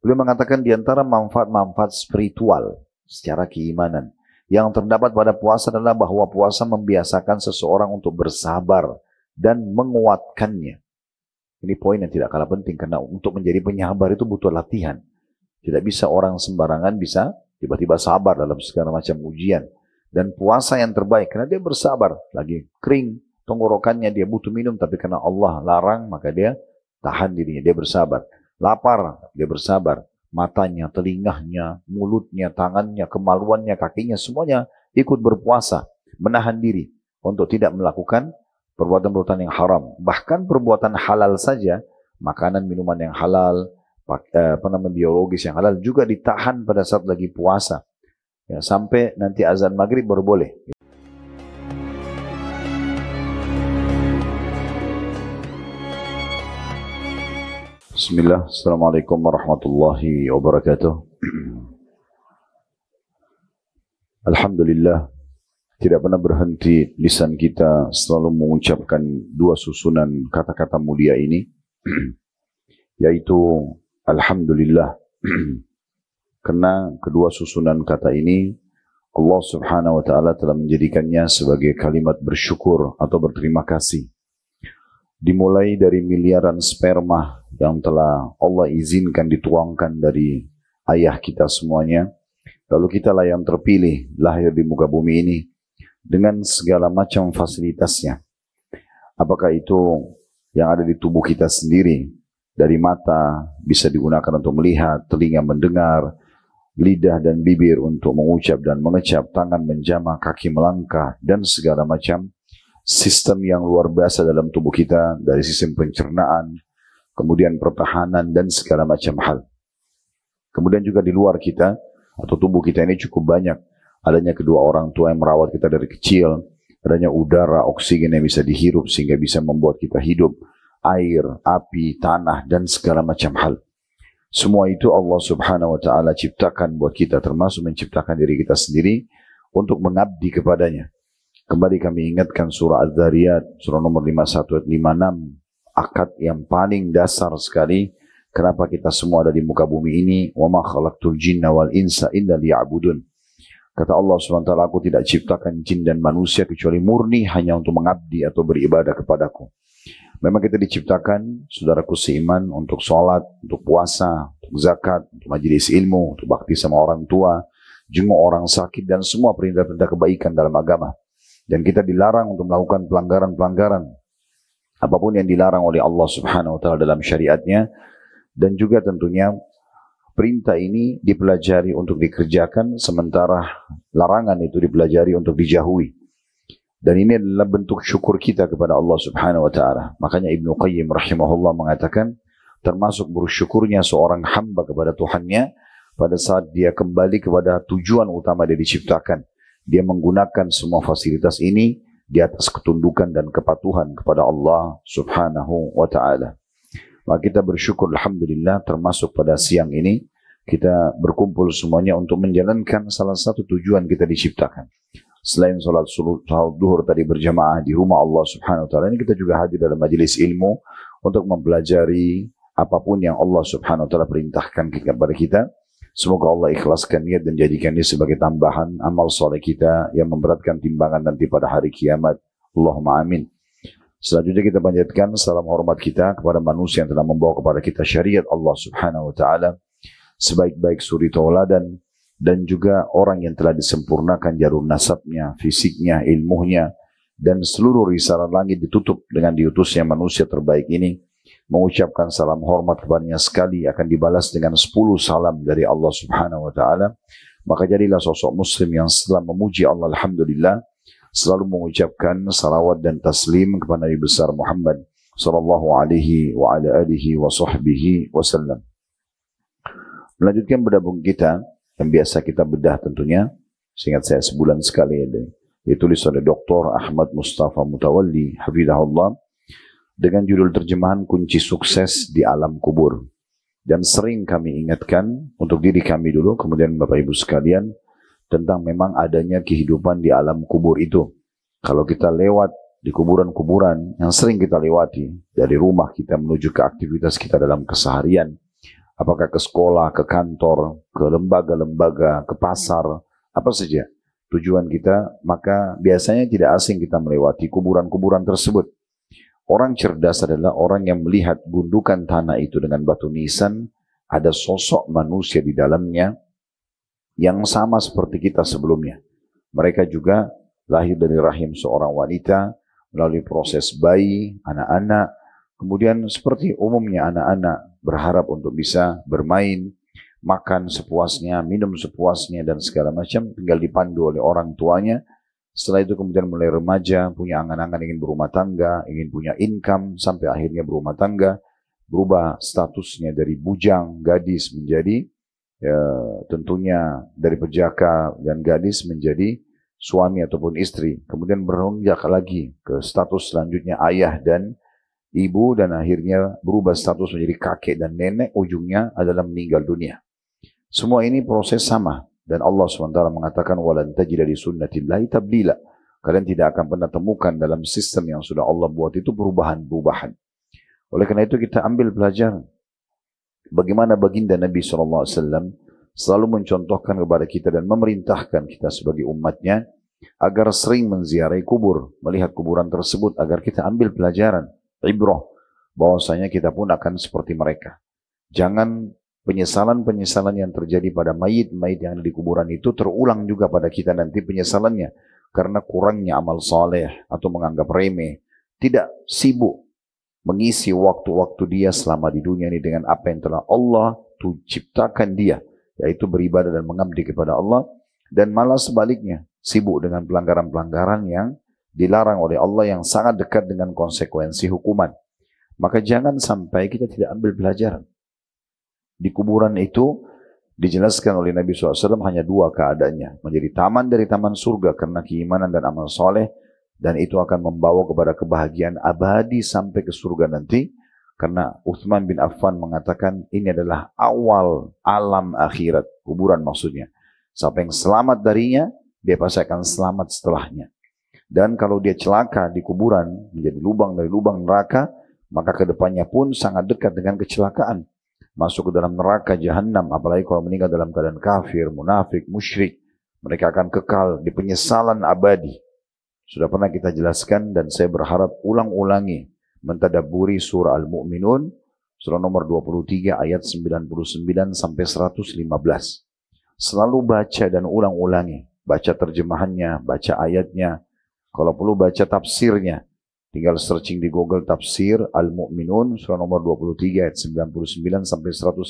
Beliau mengatakan di antara manfaat-manfaat spiritual secara keimanan yang terdapat pada puasa adalah bahwa puasa membiasakan seseorang untuk bersabar dan menguatkannya. Ini poin yang tidak kalah penting karena untuk menjadi penyabar itu butuh latihan. Tidak bisa orang sembarangan bisa tiba-tiba sabar dalam segala macam ujian. Dan puasa yang terbaik karena dia bersabar. Lagi kering tenggorokannya, dia butuh minum tapi karena Allah larang maka dia tahan dirinya, dia bersabar. Lapar, dia bersabar. Matanya, telingahnya, mulutnya, tangannya, kemaluannya, kakinya, semuanya ikut berpuasa. Menahan diri untuk tidak melakukan perbuatan-perbuatan yang haram. Bahkan perbuatan halal saja, makanan, minuman yang halal, biologis yang halal juga ditahan pada saat lagi puasa. Ya, sampai nanti azan maghrib baru boleh. Bismillah, Assalamualaikum warahmatullahi wabarakatuh. Alhamdulillah, tidak pernah berhenti lisan kita selalu mengucapkan dua susunan kata-kata mulia ini, yaitu Alhamdulillah. Karena kedua susunan kata ini Allah subhanahu wa ta'ala telah menjadikannya sebagai kalimat bersyukur atau berterima kasih. Dimulai dari miliaran sperma yang telah Allah izinkan dituangkan dari ayah kita semuanya, lalu kitalah yang terpilih lahir di muka bumi ini dengan segala macam fasilitasnya. Apakah itu yang ada di tubuh kita sendiri, dari mata bisa digunakan untuk melihat, telinga mendengar, lidah dan bibir untuk mengucap dan mengecap, tangan menjamah, kaki melangkah, dan segala macam sistem yang luar biasa dalam tubuh kita, dari sistem pencernaan, kemudian pertahanan, dan segala macam hal. Kemudian juga di luar kita, atau tubuh kita ini cukup banyak, adanya kedua orang tua yang merawat kita dari kecil, adanya udara, oksigen yang bisa dihirup sehingga bisa membuat kita hidup, air, api, tanah, dan segala macam hal. Semua itu Allah subhanahu wa ta'ala ciptakan buat kita, termasuk menciptakan diri kita sendiri untuk mengabdi kepadanya. Kembali kami ingatkan surah Az-Zariyat, surah nomor 51 ayat 56, akad yang paling dasar sekali, kenapa kita semua ada di muka bumi ini, وَمَا خَلَقْتُ الْجِنَّ وَالْإِنسَ إِلَّا لِيَعْبُدُونَ. Kata Allah SWT, aku tidak ciptakan jin dan manusia kecuali murni hanya untuk mengabdi atau beribadah kepadaku. Memang kita diciptakan, saudaraku seiman, untuk sholat, untuk puasa, untuk zakat, untuk majelis ilmu, untuk bakti sama orang tua, jenguk orang sakit, dan semua perintah-perintah kebaikan dalam agama. Dan kita dilarang untuk melakukan pelanggaran-pelanggaran, apapun yang dilarang oleh Allah Subhanahu wa ta'ala dalam syariatnya. Dan juga tentunya perintah ini dipelajari untuk dikerjakan, sementara larangan itu dipelajari untuk dijauhi. Dan ini adalah bentuk syukur kita kepada Allah Subhanahu wa ta'ala. Makanya Ibnu Qayyim rahimahullah mengatakan, termasuk bersyukurnya seorang hamba kepada Tuhannya pada saat dia kembali kepada tujuan utama dia diciptakan. Dia menggunakan semua fasilitas ini di atas ketundukan dan kepatuhan kepada Allah Subhanahu wa ta'ala. Maka kita bersyukur alhamdulillah, termasuk pada siang ini kita berkumpul semuanya untuk menjalankan salah satu tujuan kita diciptakan. Selain sholat duhur tadi berjamaah di rumah Allah Subhanahu wa ta'ala, ini kita juga hadir dalam majelis ilmu untuk mempelajari apapun yang Allah Subhanahu wa ta'ala perintahkan kepada kita. Semoga Allah ikhlaskan niat dan jadikannya sebagai tambahan amal soleh kita yang memberatkan timbangan nanti pada hari kiamat. Allahumma amin. Selanjutnya kita panjatkan salam hormat kita kepada manusia yang telah membawa kepada kita syariat Allah Subhanahu wa ta'ala, sebaik-baik suri tauladan, dan juga orang yang telah disempurnakan jalur nasabnya, fisiknya, ilmunya, dan seluruh risalah langit ditutup dengan diutusnya manusia terbaik ini. Mengucapkan salam hormat kepadanya sekali akan dibalas dengan 10 salam dari Allah Subhanahu wa ta'ala. Maka jadilah sosok muslim yang setelah memuji Allah alhamdulillah selalu mengucapkan salawat dan taslim kepada Nabi besar Muhammad sallallahu alaihi wa ala alihi wa sahbihi wasallam. Melanjutkan bedah buku kita yang biasa kita bedah tentunya, seingat saya sebulan sekali ada, ditulis oleh Dr. Ahmad Mustafa Mutawalli hafizahullah, dengan judul terjemahan kunci sukses di alam kubur. Dan sering kami ingatkan untuk diri kami dulu, kemudian Bapak Ibu sekalian, tentang memang adanya kehidupan di alam kubur itu. Kalau kita lewat di kuburan-kuburan yang sering kita lewati, dari rumah kita menuju ke aktivitas kita dalam keseharian, Apakah ke sekolah, ke kantor, ke lembaga-lembaga, ke pasar, apa saja tujuan kita, maka biasanya tidak asing kita melewati kuburan-kuburan tersebut. Orang cerdas adalah orang yang melihat gundukan tanah itu dengan batu nisan, ada sosok manusia di dalamnya yang sama seperti kita sebelumnya. Mereka juga lahir dari rahim seorang wanita, melalui proses bayi, anak-anak, kemudian seperti umumnya anak-anak berharap untuk bisa bermain, makan sepuasnya, minum sepuasnya, dan segala macam, tinggal dipandu oleh orang tuanya. Setelah itu kemudian mulai remaja, punya angan-angan ingin berumah tangga, ingin punya income, sampai akhirnya berumah tangga, berubah statusnya dari bujang, gadis menjadi, ya, tentunya dari pejaka dan gadis menjadi suami ataupun istri. Kemudian beranjak lagi ke status selanjutnya ayah dan ibu, dan akhirnya berubah status menjadi kakek dan nenek, ujungnya adalah meninggal dunia. Semua ini proses sama. Dan Allah SWT mengatakan, وَلَنْ تَجِدَ لِسُنَّةِ اللَّهِ تَبْدِيلًا. Kalian tidak akan pernah temukan dalam sistem yang sudah Allah buat itu perubahan-perubahan. Oleh karena itu kita ambil pelajaran. Bagaimana baginda Nabi SAW selalu mencontohkan kepada kita dan memerintahkan kita sebagai umatnya, agar sering menziarahi kubur, melihat kuburan tersebut, agar kita ambil pelajaran, ibrah, bahwasanya kita pun akan seperti mereka. Jangan penyesalan-penyesalan yang terjadi pada mayit-mayit yang ada di kuburan itu terulang juga pada kita nanti penyesalannya, karena kurangnya amal saleh atau menganggap remeh, tidak sibuk mengisi waktu-waktu dia selama di dunia ini dengan apa yang telah Allah ciptakan dia, yaitu beribadah dan mengabdi kepada Allah, dan malah sebaliknya sibuk dengan pelanggaran-pelanggaran yang dilarang oleh Allah yang sangat dekat dengan konsekuensi hukuman. Maka jangan sampai kita tidak ambil pelajaran. Di kuburan itu dijelaskan oleh Nabi SAW hanya dua keadaannya. Menjadi taman dari taman surga karena keimanan dan amal soleh, dan itu akan membawa kepada kebahagiaan abadi sampai ke surga nanti. Karena Uthman bin Affan mengatakan ini adalah awal alam akhirat, kuburan maksudnya. Siapa yang selamat darinya, dia pasti akan selamat setelahnya. Dan kalau dia celaka di kuburan, menjadi lubang dari lubang neraka, maka kedepannya pun sangat dekat dengan kecelakaan. Masuk ke dalam neraka jahanam, apalagi kalau meninggal dalam keadaan kafir, munafik, musyrik, mereka akan kekal di penyesalan abadi. Sudah pernah kita jelaskan, dan saya berharap ulang-ulangi mentadabburi surah Al-Mu'minun, surah nomor 23 ayat 99 sampai 115. Selalu baca dan ulang-ulangi, baca terjemahannya, baca ayatnya, kalau perlu baca tafsirnya. Tinggal searching di Google tafsir Al-Mu'minun surah nomor 23 ayat 99 sampai 115.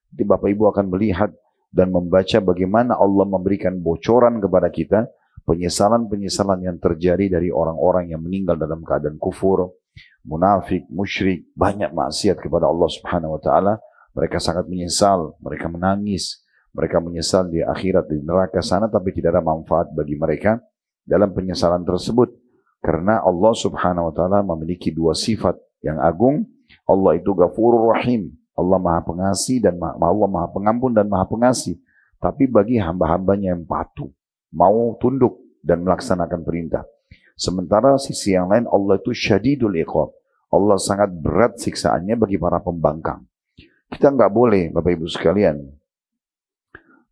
Jadi Bapak Ibu akan melihat dan membaca bagaimana Allah memberikan bocoran kepada kita penyesalan-penyesalan yang terjadi dari orang-orang yang meninggal dalam keadaan kufur, munafik, musyrik, banyak maksiat kepada Allah Subhanahu wa taala. Mereka sangat menyesal, mereka menangis, mereka menyesal di akhirat di neraka sana, tapi tidak ada manfaat bagi mereka dalam penyesalan tersebut. Karena Allah Subhanahu wa taala memiliki dua sifat yang agung. Allah itu Ghafurur Rahim. Allah Maha Pengasih dan Allah Maha Pengampun dan Maha Pengasih. Tapi bagi hamba-hambanya yang patuh, mau tunduk dan melaksanakan perintah. Sementara sisi yang lain, Allah itu Syadidul Iqab. Allah sangat berat siksaannya bagi para pembangkang. Kita nggak boleh, Bapak Ibu sekalian,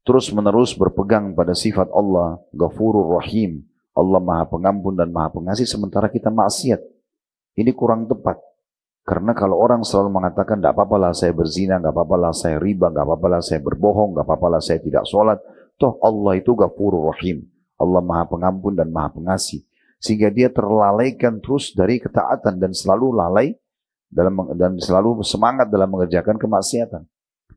terus menerus berpegang pada sifat Allah Ghafurur Rahim, Allah Maha Pengampun dan Maha Pengasih, sementara kita maksiat. Ini kurang tepat. Karena kalau orang selalu mengatakan, tidak apa-apalah saya berzina, tidak apa-apalah saya riba, tidak apa-apalah saya berbohong, tidak apa-apalah saya tidak sholat, toh Allah itu Ghafurur Rahim, Allah Maha Pengampun dan Maha Pengasih. Sehingga dia terlalaikan terus dari ketaatan dan selalu lalai dan selalu semangat dalam mengerjakan kemaksiatan.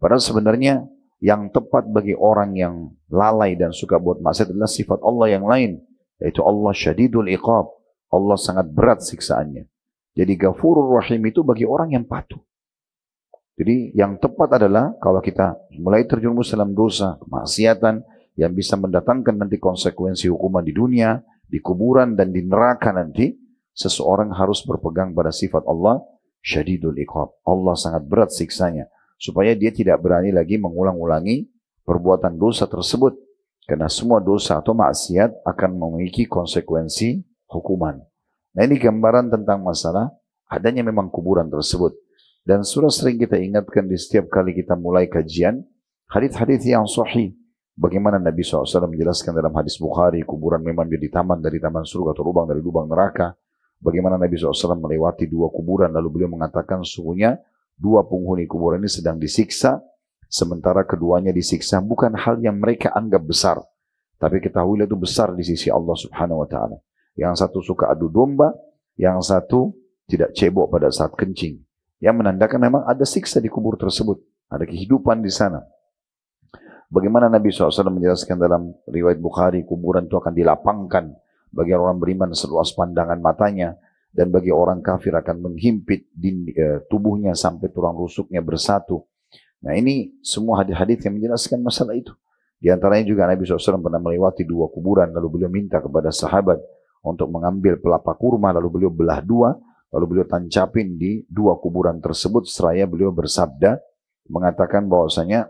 Padahal sebenarnya yang tepat bagi orang yang lalai dan suka buat maksiat adalah sifat Allah yang lain, yaitu Allah Syadidul Iqab. Allah sangat berat siksaannya. Jadi Ghafurur Rahim itu bagi orang yang patuh. Jadi yang tepat adalah kalau kita mulai terjerumus dalam dosa, kemaksiatan yang bisa mendatangkan nanti konsekuensi hukuman di dunia, di kuburan dan di neraka nanti, seseorang harus berpegang pada sifat Allah Syadidul Iqab. Allah sangat berat siksanya, supaya dia tidak berani lagi mengulang-ulangi perbuatan dosa tersebut. Karena semua dosa atau maksiat akan memiliki konsekuensi hukuman. Nah, ini gambaran tentang masalah adanya memang kuburan tersebut. Dan sudah sering kita ingatkan di setiap kali kita mulai kajian, hadis-hadis yang sahih. Bagaimana Nabi SAW menjelaskan dalam hadis Bukhari, kuburan memang jadi taman dari taman surga atau lubang dari lubang neraka. Bagaimana Nabi SAW melewati dua kuburan, lalu beliau mengatakan sesungguhnya dua penghuni kuburan ini sedang disiksa, sementara keduanya disiksa bukan hal yang mereka anggap besar, tapi ketahuilah itu besar di sisi Allah Subhanahu wa Ta'ala. Yang satu suka adu domba, yang satu tidak cebok pada saat kencing, yang menandakan memang ada siksa di kubur tersebut, ada kehidupan di sana. Bagaimana Nabi SAW menjelaskan dalam riwayat Bukhari, kuburan itu akan dilapangkan bagi orang beriman seluas pandangan matanya, dan bagi orang kafir akan menghimpit tubuhnya sampai tulang rusuknya bersatu. Nah, ini semua hadis-hadis yang menjelaskan masalah itu. Di antaranya juga Nabi SAW pernah melewati dua kuburan, lalu beliau minta kepada sahabat untuk mengambil pelapa kurma, lalu beliau belah dua, lalu beliau tancapin di dua kuburan tersebut, seraya beliau bersabda, mengatakan bahwasanya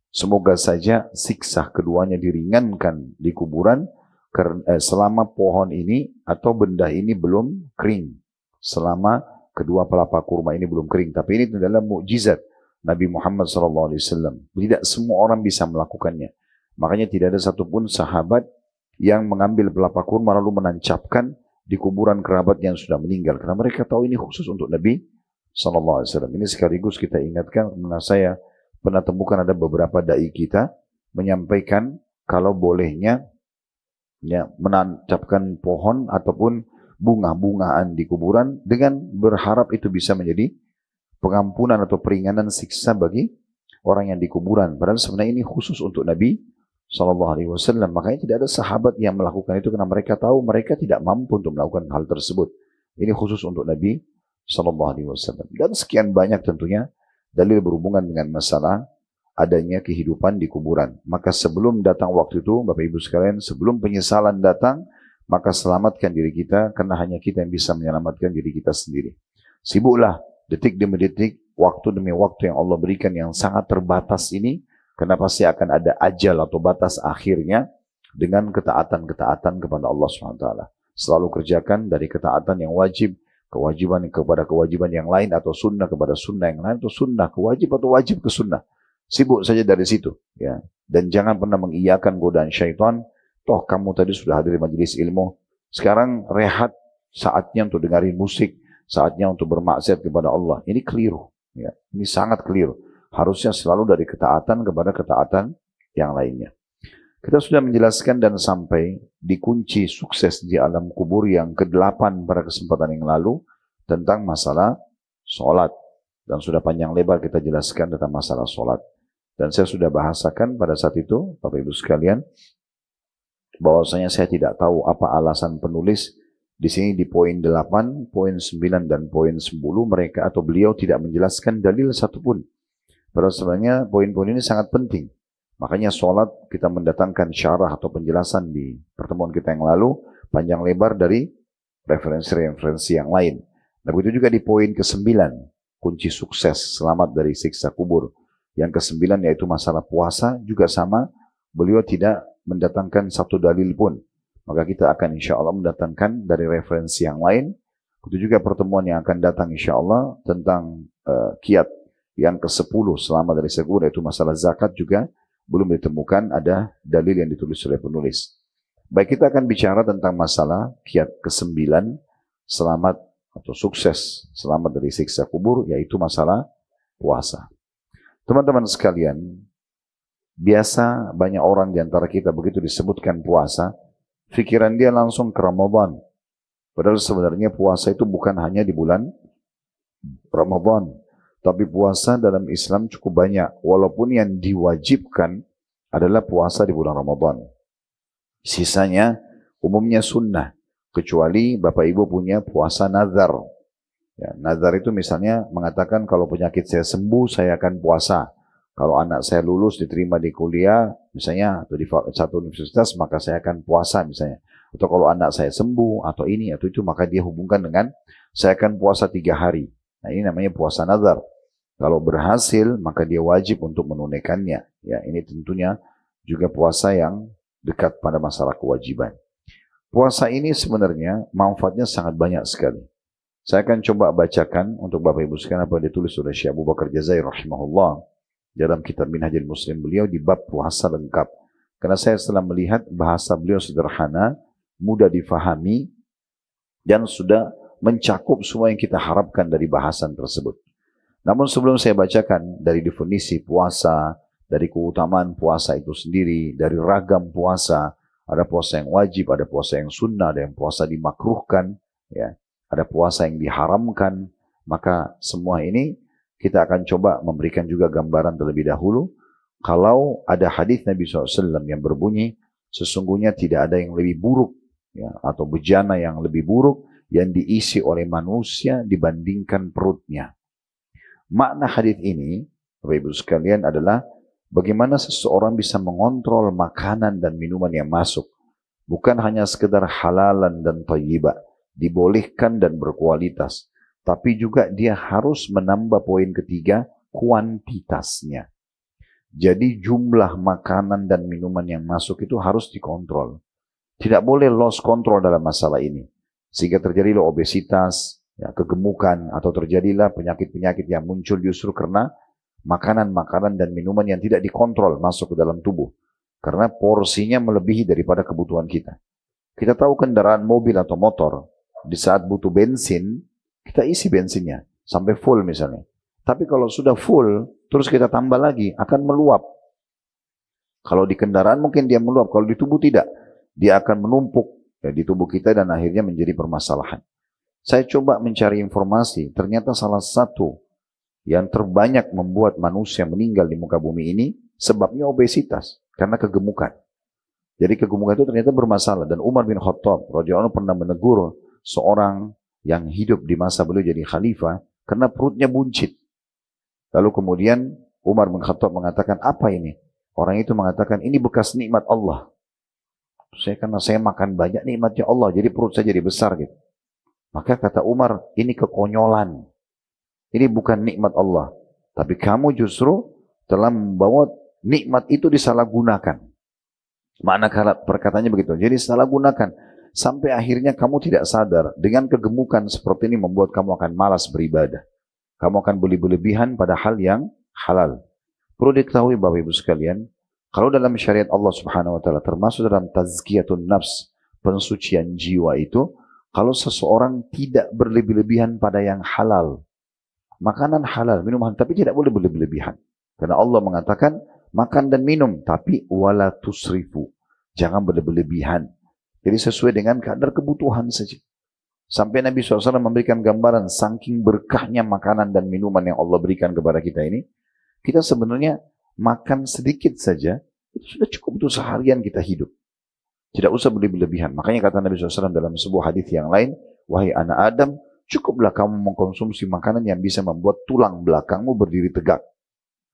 semoga saja siksa keduanya diringankan di kuburan selama pohon ini atau benda ini belum kering. Selama kedua pelapa kurma ini belum kering. Tapi ini adalah mukjizat Nabi Muhammad SAW. Tidak semua orang bisa melakukannya. Makanya tidak ada satupun sahabat yang mengambil pelapa kurma lalu menancapkan di kuburan kerabat yang sudah meninggal. Karena mereka tahu ini khusus untuk Nabi SAW. Ini sekaligus kita ingatkan, karena saya pernah temukan ada beberapa dai kita menyampaikan kalau bolehnya ya, menancapkan pohon ataupun bunga-bungaan di kuburan dengan berharap itu bisa menjadi pengampunan atau peringanan siksa bagi orang yang di kuburan. Padahal sebenarnya ini khusus untuk Nabi SAW. Makanya tidak ada sahabat yang melakukan itu karena mereka tahu mereka tidak mampu untuk melakukan hal tersebut. Ini khusus untuk Nabi SAW. Dan sekian banyak tentunya dalil berhubungan dengan masalah adanya kehidupan di kuburan. Maka sebelum datang waktu itu, Bapak Ibu sekalian, sebelum penyesalan datang, maka selamatkan diri kita, karena hanya kita yang bisa menyelamatkan diri kita sendiri. Sibuklah detik demi detik, waktu demi waktu yang Allah berikan yang sangat terbatas ini, karena pasti akan ada ajal atau batas akhirnya dengan ketaatan-ketaatan kepada Allah SWT. Selalu kerjakan dari ketaatan yang wajib, kewajiban kepada kewajiban yang lain, atau sunnah kepada sunnah yang lain, atau sunnah ke wajib atau wajib ke sunnah. Sibuk saja dari situ, ya. Dan jangan pernah mengiyakan godaan syaitan. Toh kamu tadi sudah hadir di majelis ilmu, sekarang rehat, saatnya untuk dengarin musik, saatnya untuk bermaksiat kepada Allah. Ini keliru, ya. Ini sangat keliru. Harusnya selalu dari ketaatan kepada ketaatan yang lainnya. Kita sudah menjelaskan dan sampai di kunci sukses di alam kubur yang ke-8 pada kesempatan yang lalu tentang masalah sholat. Dan sudah panjang lebar kita jelaskan tentang masalah sholat. Dan saya sudah bahasakan pada saat itu, Bapak Ibu sekalian, bahwasanya saya tidak tahu apa alasan penulis di sini di poin 8, poin 9, dan poin 10 mereka atau beliau tidak menjelaskan dalil satupun. Padahal sebenarnya poin-poin ini sangat penting. Makanya sholat kita mendatangkan syarah atau penjelasan di pertemuan kita yang lalu, panjang lebar dari referensi-referensi yang lain. Nah, begitu juga di poin ke-9, kunci sukses selamat dari siksa kubur. Yang ke-9 yaitu masalah puasa, juga sama, beliau tidak mendatangkan satu dalil pun. Maka kita akan insya Allah mendatangkan dari referensi yang lain. Itu juga pertemuan yang akan datang insya Allah tentang kiat yang ke-10 selamat dari siksa kubur, yaitu masalah zakat, juga belum ditemukan ada dalil yang ditulis oleh penulis. Baik, kita akan bicara tentang masalah kiat ke-9 selamat atau sukses selamat dari siksa kubur, yaitu masalah puasa. Teman-teman sekalian, biasa banyak orang di antara kita begitu disebutkan puasa, pikiran dia langsung ke Ramadan. Padahal sebenarnya puasa itu bukan hanya di bulan Ramadan, tapi puasa dalam Islam cukup banyak. Walaupun yang diwajibkan adalah puasa di bulan Ramadan. Sisanya umumnya sunnah, kecuali Bapak Ibu punya puasa nazar. Ya, nazar itu misalnya mengatakan kalau penyakit saya sembuh, saya akan puasa. Kalau anak saya lulus diterima di kuliah, misalnya atau di satu universitas, maka saya akan puasa misalnya. Atau kalau anak saya sembuh atau ini atau itu, maka dia hubungkan dengan saya akan puasa 3 hari. Nah, ini namanya puasa nazar. Kalau berhasil, maka dia wajib untuk menunaikannya. Ya, ini tentunya juga puasa yang dekat pada masalah kewajiban. Puasa ini sebenarnya manfaatnya sangat banyak sekali. Saya akan coba bacakan untuk Bapak Ibu sekalian apa yang ditulis oleh Syekh Abu Bakar Jazair rahimahullah dalam kitab Minhajul Muslim beliau di bab puasa lengkap. Karena saya setelah melihat bahasa beliau sederhana, mudah difahami, dan sudah mencakup semua yang kita harapkan dari bahasan tersebut. Namun sebelum saya bacakan dari definisi puasa, dari keutamaan puasa itu sendiri, dari ragam puasa, ada puasa yang wajib, ada puasa yang sunnah, ada yang puasa dimakruhkan, ya. Ada puasa yang diharamkan, maka semua ini kita akan coba memberikan juga gambaran terlebih dahulu. Kalau ada hadis Nabi SAW yang berbunyi, sesungguhnya tidak ada yang lebih buruk, ya, atau bejana yang lebih buruk yang diisi oleh manusia dibandingkan perutnya. Makna hadis ini, Bapak Ibu sekalian, adalah bagaimana seseorang bisa mengontrol makanan dan minuman yang masuk. Bukan hanya sekedar halalan dan thayyibah, dibolehkan dan berkualitas, tapi juga dia harus menambah poin ketiga, kuantitasnya. Jadi jumlah makanan dan minuman yang masuk itu harus dikontrol. Tidak boleh lost control dalam masalah ini, sehingga terjadilah obesitas, ya, kegemukan, atau terjadilah penyakit-penyakit yang muncul justru karena makanan-makanan dan minuman yang tidak dikontrol masuk ke dalam tubuh, karena porsinya melebihi daripada kebutuhan kita. Kita tahu kendaraan mobil atau motor, di saat butuh bensin, kita isi bensinnya sampai full misalnya. Tapi kalau sudah full, terus kita tambah lagi, akan meluap. Kalau di kendaraan mungkin dia meluap, kalau di tubuh tidak. Dia akan menumpuk, ya, di tubuh kita dan akhirnya menjadi permasalahan. Saya coba mencari informasi, ternyata salah satu yang terbanyak membuat manusia meninggal di muka bumi ini, sebabnya obesitas, karena kegemukan. Jadi kegemukan itu ternyata bermasalah. Dan Umar bin Khattab radhiyallahu anhu pernah menegur seorang yang hidup di masa beliau jadi khalifah karena perutnya buncit. Lalu kemudian Umar bin Khattab mengatakan, apa ini? Orang itu mengatakan, ini bekas nikmat Allah. Karena saya makan banyak nikmatnya Allah, jadi perut saya jadi besar gitu. Maka kata Umar, ini kekonyolan. Ini bukan nikmat Allah. Tapi kamu justru telah membawa nikmat itu disalahgunakan. Makna perkataannya begitu. Jadi salah gunakan. Sampai akhirnya kamu tidak sadar, dengan kegemukan seperti ini membuat kamu akan malas beribadah. Kamu akan berlebihan pada hal yang halal. Perlu diketahui Bapak Ibu sekalian, kalau dalam syariat Allah Subhanahu wa taala termasuk dalam tazkiyatun nafs, pensucian jiwa itu, kalau seseorang tidak berlebihan pada yang halal, makanan halal, minuman, tapi tidak boleh berlebihan. Karena Allah mengatakan, makan dan minum, tapi wala tusrifu. Jangan berlebihan. Jadi sesuai dengan kadar kebutuhan saja. Sampai Nabi SAW memberikan gambaran saking berkahnya makanan dan minuman yang Allah berikan kepada kita ini. Kita sebenarnya makan sedikit saja, itu sudah cukup untuk seharian kita hidup. Tidak usah berlebihan. Makanya kata Nabi SAW dalam sebuah hadis yang lain, wahai anak Adam, cukuplah kamu mengkonsumsi makanan yang bisa membuat tulang belakangmu berdiri tegak.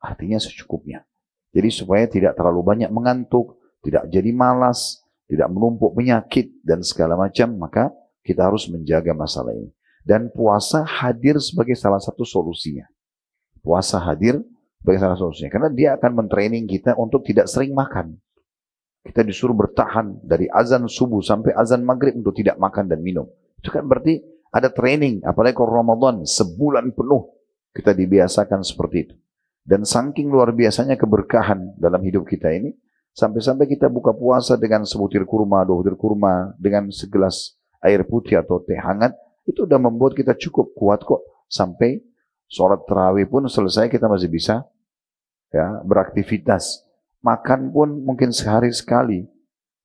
Artinya secukupnya. Jadi supaya tidak terlalu banyak mengantuk, tidak jadi malas, tidak menumpuk penyakit dan segala macam, maka kita harus menjaga masalah ini. Dan puasa hadir sebagai salah satu solusinya. Puasa hadir sebagai salah satu solusinya. Karena dia akan mentraining kita untuk tidak sering makan. Kita disuruh bertahan dari azan subuh sampai azan maghrib untuk tidak makan dan minum. Itu kan berarti ada training. Apalagi kalau Ramadan, sebulan penuh kita dibiasakan seperti itu. Dan saking luar biasanya keberkahan dalam hidup kita ini, sampai-sampai kita buka puasa dengan sebutir kurma, 2 butir kurma, dengan segelas air putih atau teh hangat, itu udah membuat kita cukup kuat kok. Sampai sholat tarawih pun selesai kita masih bisa, ya, beraktivitas. Makan pun mungkin sehari sekali.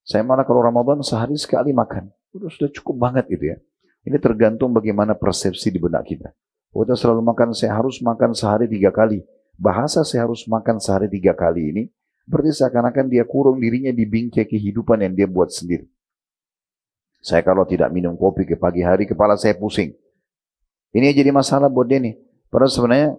Saya malah kalau Ramadan sehari sekali makan. Sudah cukup banget gitu ya. Ini tergantung bagaimana persepsi di benak kita. Kita selalu makan, saya harus makan sehari 3 kali. Bahasa saya harus makan sehari 3 kali ini, berarti seakan-akan dia kurung dirinya di bingkai kehidupan yang dia buat sendiri. Saya kalau tidak minum kopi ke pagi hari, kepala saya pusing. Ini jadi masalah buat dia nih. Padahal sebenarnya,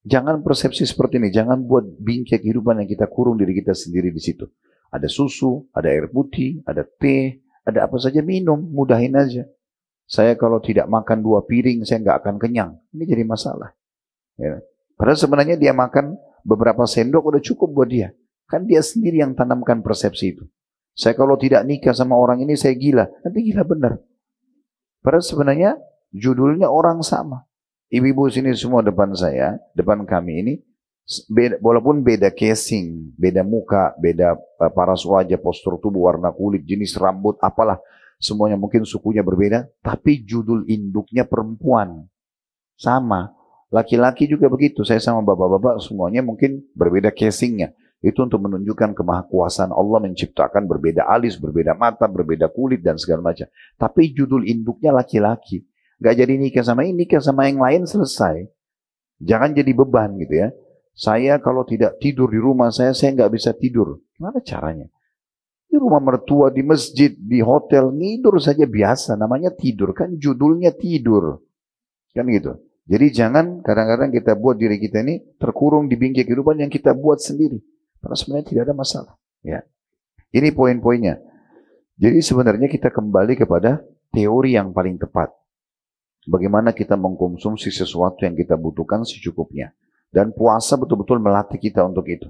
jangan persepsi seperti ini. Jangan buat bingkai kehidupan yang kita kurung diri kita sendiri di situ. Ada susu, ada air putih, ada teh, ada apa saja minum, mudahin aja. Saya kalau tidak makan 2 piring, saya nggak akan kenyang. Ini jadi masalah. Ya. Padahal sebenarnya dia makan beberapa sendok udah cukup buat dia. Kan dia sendiri yang tanamkan persepsi itu. Saya kalau tidak nikah sama orang ini, saya gila. Nanti gila benar. Padahal sebenarnya Judulnya orang sama. Ibu-ibu sini semua depan saya, depan kami ini, walaupun beda casing, beda muka, beda paras wajah, postur tubuh, warna kulit, jenis rambut, apalah, semuanya mungkin sukunya berbeda, tapi judul induknya perempuan. Sama. Laki-laki juga begitu. Saya sama bapak-bapak semuanya mungkin berbeda casingnya. Itu untuk menunjukkan kemahakuasaan Allah menciptakan berbeda alis, berbeda mata, berbeda kulit dan segala macam. Tapi judul induknya laki-laki. Gak jadi nikah sama ini, nikah sama yang lain selesai. Jangan jadi beban gitu ya. Saya kalau tidak tidur di rumah saya nggak bisa tidur. Gimana caranya? Di rumah mertua, di masjid, di hotel, tidur saja biasa. Namanya tidur, kan judulnya tidur. Kan gitu. Jadi jangan kadang-kadang kita buat diri kita ini terkurung di bingkai kehidupan yang kita buat sendiri. Karena sebenarnya tidak ada masalah. Ya. Ini poin-poinnya. Jadi sebenarnya kita kembali kepada teori yang paling tepat. Bagaimana kita mengkonsumsi sesuatu yang kita butuhkan secukupnya. Dan puasa betul-betul melatih kita untuk itu.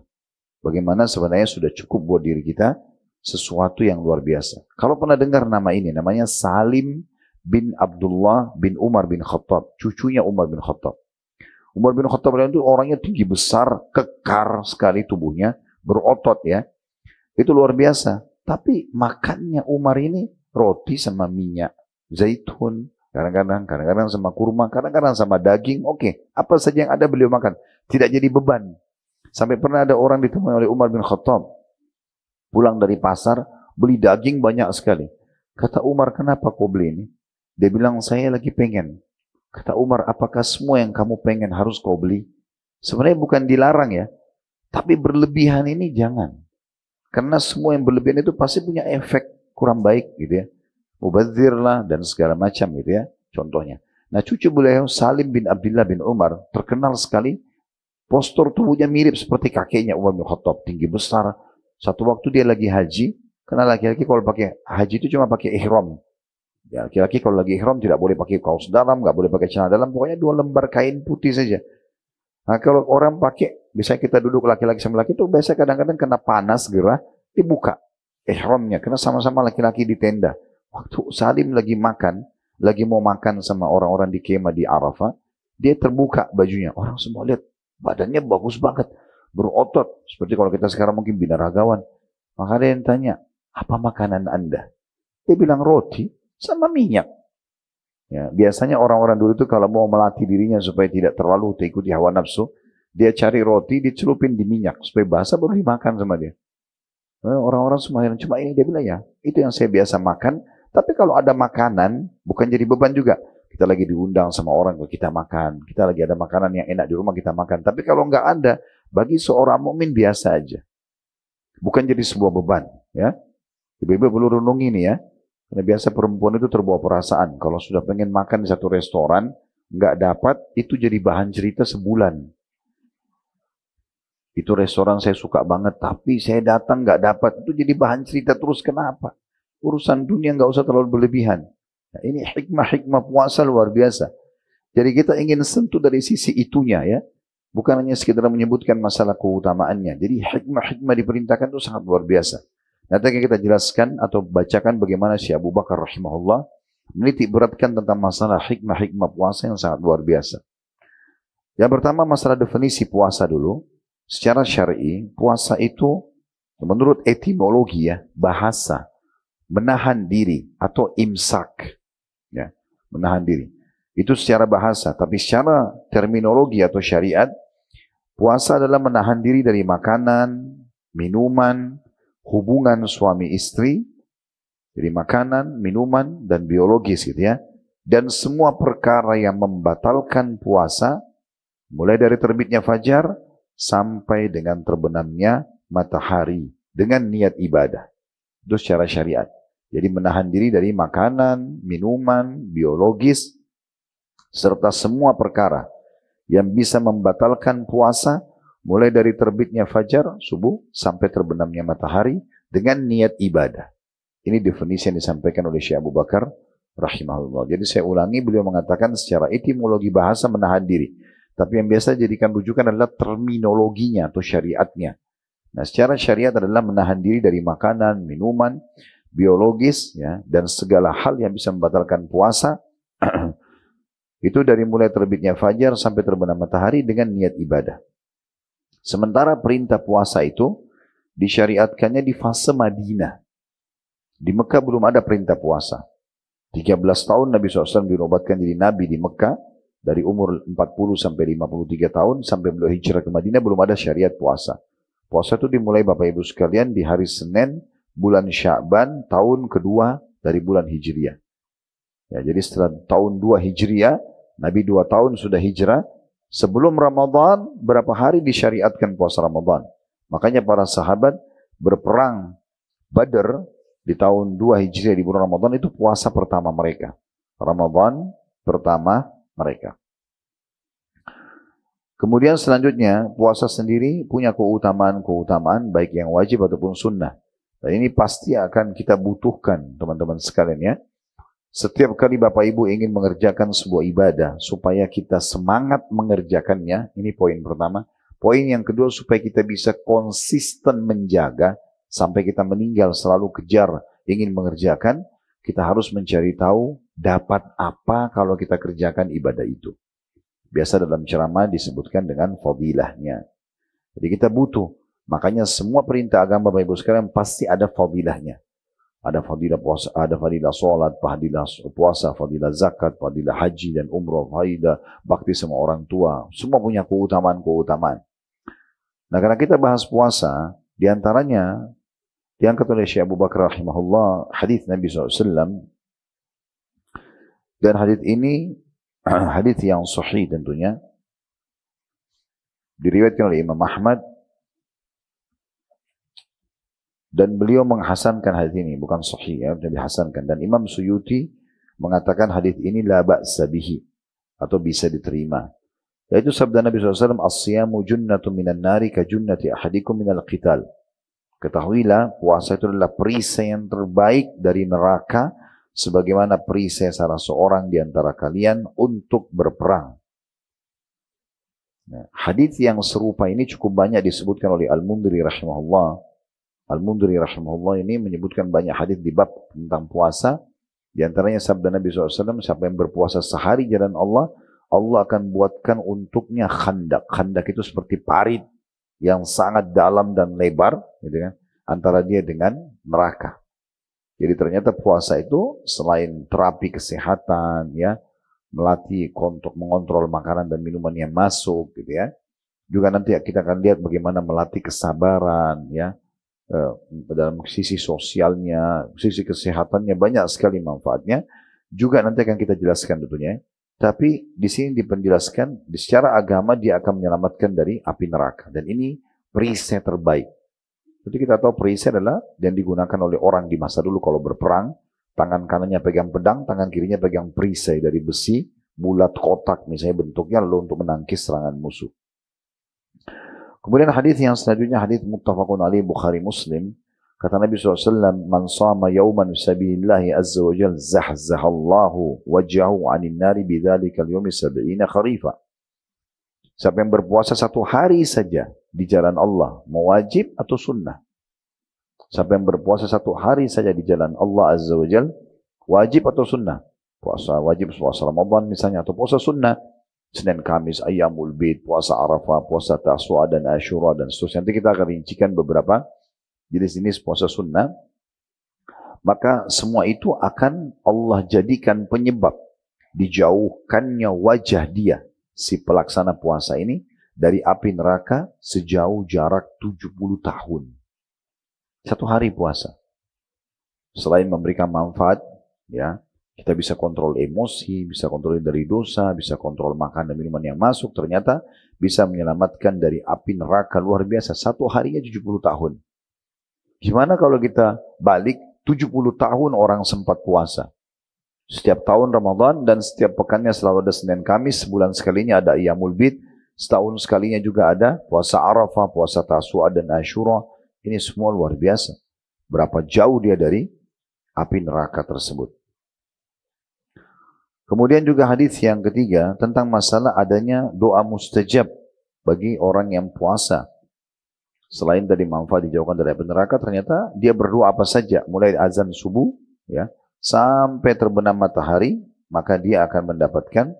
Bagaimana sebenarnya sudah cukup buat diri kita sesuatu yang luar biasa. Kalau pernah dengar nama ini, namanya Salim bin Abdullah bin Umar bin Khattab. Cucunya Umar bin Khattab. Umar bin Khattab itu orangnya tinggi besar, kekar sekali tubuhnya, berotot ya. Itu luar biasa. Tapi makannya Umar ini roti sama minyak, zaitun, kadang-kadang sama kurma, kadang-kadang sama daging. Oke, apa saja yang ada beliau makan. Tidak jadi beban. Sampai pernah ada orang ditemui oleh Umar bin Khattab. Pulang dari pasar, beli daging banyak sekali. Kata Umar, kenapa kau beli ini? Dia bilang, saya lagi pengen. Kata Umar, apakah semua yang kamu pengen harus kau beli? Sebenarnya bukan dilarang ya. Tapi berlebihan ini jangan. Karena semua yang berlebihan itu pasti punya efek kurang baik gitu ya. Mubadzir lah dan segala macam gitu ya. Contohnya. Nah cucu beliau Salim bin Abdullah bin Umar terkenal sekali. Postur tubuhnya mirip seperti kakeknya Umar bin Khattab. Tinggi besar. Satu waktu dia lagi haji. Karena laki-laki kalau pakai haji itu cuma pakai ihram. Ya, laki-laki kalau lagi ihram tidak boleh pakai kaos dalam, nggak boleh pakai celana dalam, pokoknya 2 lembar kain putih saja. Nah kalau orang pakai, bisa kita duduk laki-laki sama laki itu biasa kadang-kadang kena panas gerah, dibuka ihramnya, karena sama-sama laki-laki di tenda. Waktu Salim lagi makan, lagi mau makan sama orang-orang di kemah di Arafah, dia terbuka bajunya. Orang semua lihat, badannya bagus banget, berotot. Seperti kalau kita sekarang mungkin binaragawan. Maka ada yang tanya, apa makanan Anda? Dia bilang roti sama minyak. Ya, biasanya orang-orang dulu itu kalau mau melatih dirinya supaya tidak terlalu terikuti hawa nafsu, dia cari roti, dicelupin di minyak supaya basah baru dimakan sama dia. Orang-orang semua yang cuma ini dia bilang ya, itu yang saya biasa makan. Tapi kalau ada makanan, bukan jadi beban juga. Kita lagi diundang sama orang, kita makan. Kita lagi ada makanan yang enak di rumah, kita makan. Tapi kalau nggak ada, bagi seorang mukmin biasa aja. Bukan jadi sebuah beban. Ya, ibu-ibu perlu renungi ini ya. Karena biasa perempuan itu terbawa perasaan. Kalau sudah pengen makan di satu restoran, nggak dapat, itu jadi bahan cerita sebulan. Itu restoran saya suka banget, tapi saya datang nggak dapat. Itu jadi bahan cerita terus, kenapa? Urusan dunia nggak usah terlalu berlebihan. Nah, ini hikmah-hikmah puasa luar biasa. Jadi kita ingin sentuh dari sisi itunya ya. Bukan hanya sekedar menyebutkan masalah keutamaannya. Jadi hikmah-hikmah diperintahkan itu sangat luar biasa. Nanti kita jelaskan atau bacakan bagaimana Syekh Abu Bakar rahimahullah menitik beratkan tentang masalah hikmah-hikmah puasa yang sangat luar biasa. Yang pertama masalah definisi puasa dulu. Secara syar'i, puasa itu menurut etimologi ya, bahasa, menahan diri atau imsak. Ya, menahan diri. Itu secara bahasa, tapi secara terminologi atau syariat, puasa adalah menahan diri dari makanan, minuman, hubungan suami istri, jadi makanan, minuman, dan biologis gitu ya. Dan semua perkara yang membatalkan puasa, mulai dari terbitnya fajar, sampai dengan terbenamnya matahari, dengan niat ibadah. Itu secara syariat. Jadi menahan diri dari makanan, minuman, biologis, serta semua perkara yang bisa membatalkan puasa, mulai dari terbitnya fajar, subuh, sampai terbenamnya matahari, dengan niat ibadah. Ini definisi yang disampaikan oleh Syekh Abu Bakar rahimahullah. Jadi saya ulangi, beliau mengatakan secara etimologi bahasa menahan diri. Tapi yang biasa jadikan rujukan adalah terminologinya atau syariatnya. Nah secara syariat adalah menahan diri dari makanan, minuman, biologis, ya, dan segala hal yang bisa membatalkan puasa, Itu dari mulai terbitnya fajar sampai terbenam matahari dengan niat ibadah. Sementara perintah puasa itu disyariatkannya di fase Madinah. Di Mekah belum ada perintah puasa. 13 tahun Nabi SAW dinobatkan jadi Nabi di Mekah. Dari umur 40 sampai 53 tahun sampai beliau hijrah ke Madinah belum ada syariat puasa. Puasa itu dimulai Bapak Ibu sekalian di hari Senin bulan Sya'ban tahun kedua dari bulan Hijriah. Ya, jadi setelah tahun 2 Hijriah, Nabi 2 tahun sudah hijrah. Sebelum Ramadan, berapa hari disyariatkan puasa Ramadan. Makanya para sahabat berperang Badar di tahun 2 Hijriah di bulan Ramadan itu puasa pertama mereka. Ramadan pertama mereka. Kemudian selanjutnya, puasa sendiri punya keutamaan-keutamaan baik yang wajib ataupun sunnah. Dan ini pasti akan kita butuhkan teman-teman sekalian ya. Setiap kali Bapak Ibu ingin mengerjakan sebuah ibadah supaya kita semangat mengerjakannya, ini poin pertama. Poin yang kedua supaya kita bisa konsisten menjaga sampai kita meninggal selalu kejar ingin mengerjakan, kita harus mencari tahu dapat apa kalau kita kerjakan ibadah itu. Biasa dalam ceramah disebutkan dengan fadilahnya. Jadi kita butuh. Makanya semua perintah agama Bapak Ibu sekalian pasti ada fadilahnya. Ada fadilah puasa, ada fadilah sholat, fadilah puasa, fadilah zakat, fadilah haji dan umroh, fadilah bakti sama orang tua. Semua punya keutamaan-keutamaan. Nah karena kita bahas puasa, diantaranya diangkat oleh Syekh Abu Bakar rahimahullah, hadis Nabi SAW. Dan hadis ini, hadis yang sahih tentunya, diriwayatkan oleh Imam Ahmad, dan beliau menghasankan hadis ini, bukan sahih ya, dihasankan. Dan Imam Suyuti mengatakan hadis ini la ba'sa bihi, atau bisa diterima. Yaitu sabda Nabi SAW, as-siyamu junnatun minan nari ka junnati ahadikum minal qital. Ketahuilah, puasa itu adalah perisai yang terbaik dari neraka, sebagaimana perisai salah seorang di antara kalian untuk berperang. Nah, hadis yang serupa ini cukup banyak disebutkan oleh Al-Mundhiri rahimahullah. Al-Mundhiri rahimahullah ini menyebutkan banyak hadis di bab tentang puasa. Di antaranya sabda Nabi SAW, siapa yang berpuasa sehari jalan Allah, Allah akan buatkan untuknya khandak. Khandak itu seperti parit yang sangat dalam dan lebar, gitu kan, antara dia dengan neraka. Jadi ternyata puasa itu selain terapi kesehatan, ya, melatih untuk mengontrol makanan dan minuman yang masuk, gitu ya. Juga nanti kita akan lihat bagaimana melatih kesabaran, ya, dalam sisi sosialnya, sisi kesehatannya banyak sekali manfaatnya. Juga nanti akan kita jelaskan tentunya. Tapi di sini dipenjelaskan, secara agama dia akan menyelamatkan dari api neraka. Dan ini perisai terbaik. Jadi kita tahu perisai adalah yang digunakan oleh orang di masa dulu kalau berperang. Tangan kanannya pegang pedang, tangan kirinya pegang perisai dari besi, bulat kotak misalnya bentuknya, lalu untuk menangkis serangan musuh. Kemudian hadis yang selanjutnya, hadis muttafaqun alaih Bukhari Muslim. Kata Nabi SAW, man sama yawman fisabilillahi azza wa jal zahzahallahu wajhahu anin nari bidzalikal yawmi 70 kharifa. Siapa yang berpuasa satu hari saja di jalan Allah, mau wajib atau sunnah? Siapa yang berpuasa satu hari saja di jalan Allah azza wa jal, wajib atau sunnah? Puasa wajib, puasa Ramadan misalnya, atau puasa sunnah. Senin, Kamis, Ayyamul Bid, puasa Arafah, puasa Tasu'a dan Asyura dan seterusnya. Nanti kita akan rincikan beberapa jenis-jenis puasa sunnah. Maka semua itu akan Allah jadikan penyebab dijauhkannya wajah dia, si pelaksana puasa ini, dari api neraka sejauh jarak 70 tahun. Satu hari puasa. Selain memberikan manfaat, ya, kita bisa kontrol emosi, bisa kontrol dari dosa, bisa kontrol makan dan minuman yang masuk, ternyata bisa menyelamatkan dari api neraka luar biasa. Satu harinya 70 tahun. Gimana kalau kita balik 70 tahun orang sempat puasa? Setiap tahun Ramadan dan setiap pekannya selalu ada Senin Kamis, sebulan sekalinya ada Ayyamul Bid, setahun sekalinya juga ada puasa Arafah, puasa Tasu'a dan Asyura. Ini semua luar biasa. Berapa jauh dia dari api neraka tersebut. Kemudian juga hadis yang ketiga tentang masalah adanya doa mustajab bagi orang yang puasa. Selain tadi manfaat dijauhkan dari api neraka, ternyata dia berdoa apa saja, mulai azan subuh, ya, sampai terbenam matahari, maka dia akan mendapatkan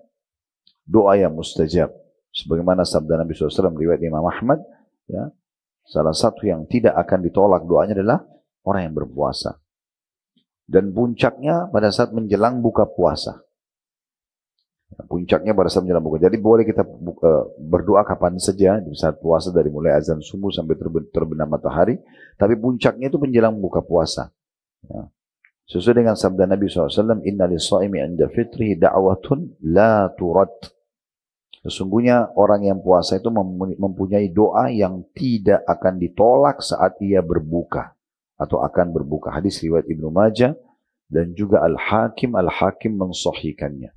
doa yang mustajab. Sebagaimana sabda Nabi SAW riwayat Imam Ahmad, ya, salah satu yang tidak akan ditolak doanya adalah orang yang berpuasa. Dan puncaknya pada saat menjelang buka puasa. Puncaknya pada saat menjelang buka. Jadi boleh kita berdoa kapan saja di saat puasa dari mulai azan subuh sampai terbenam matahari. Tapi puncaknya itu menjelang buka puasa. Ya. Sesuai dengan sabda Nabi SAW, Inna lis-shaimi 'inda fitrihi da'watun la turad. Sesungguhnya orang yang puasa itu mempunyai doa yang tidak akan ditolak saat ia berbuka atau akan berbuka. Hadis riwayat Ibnu Majah dan juga Al-Hakim mensahihkannya.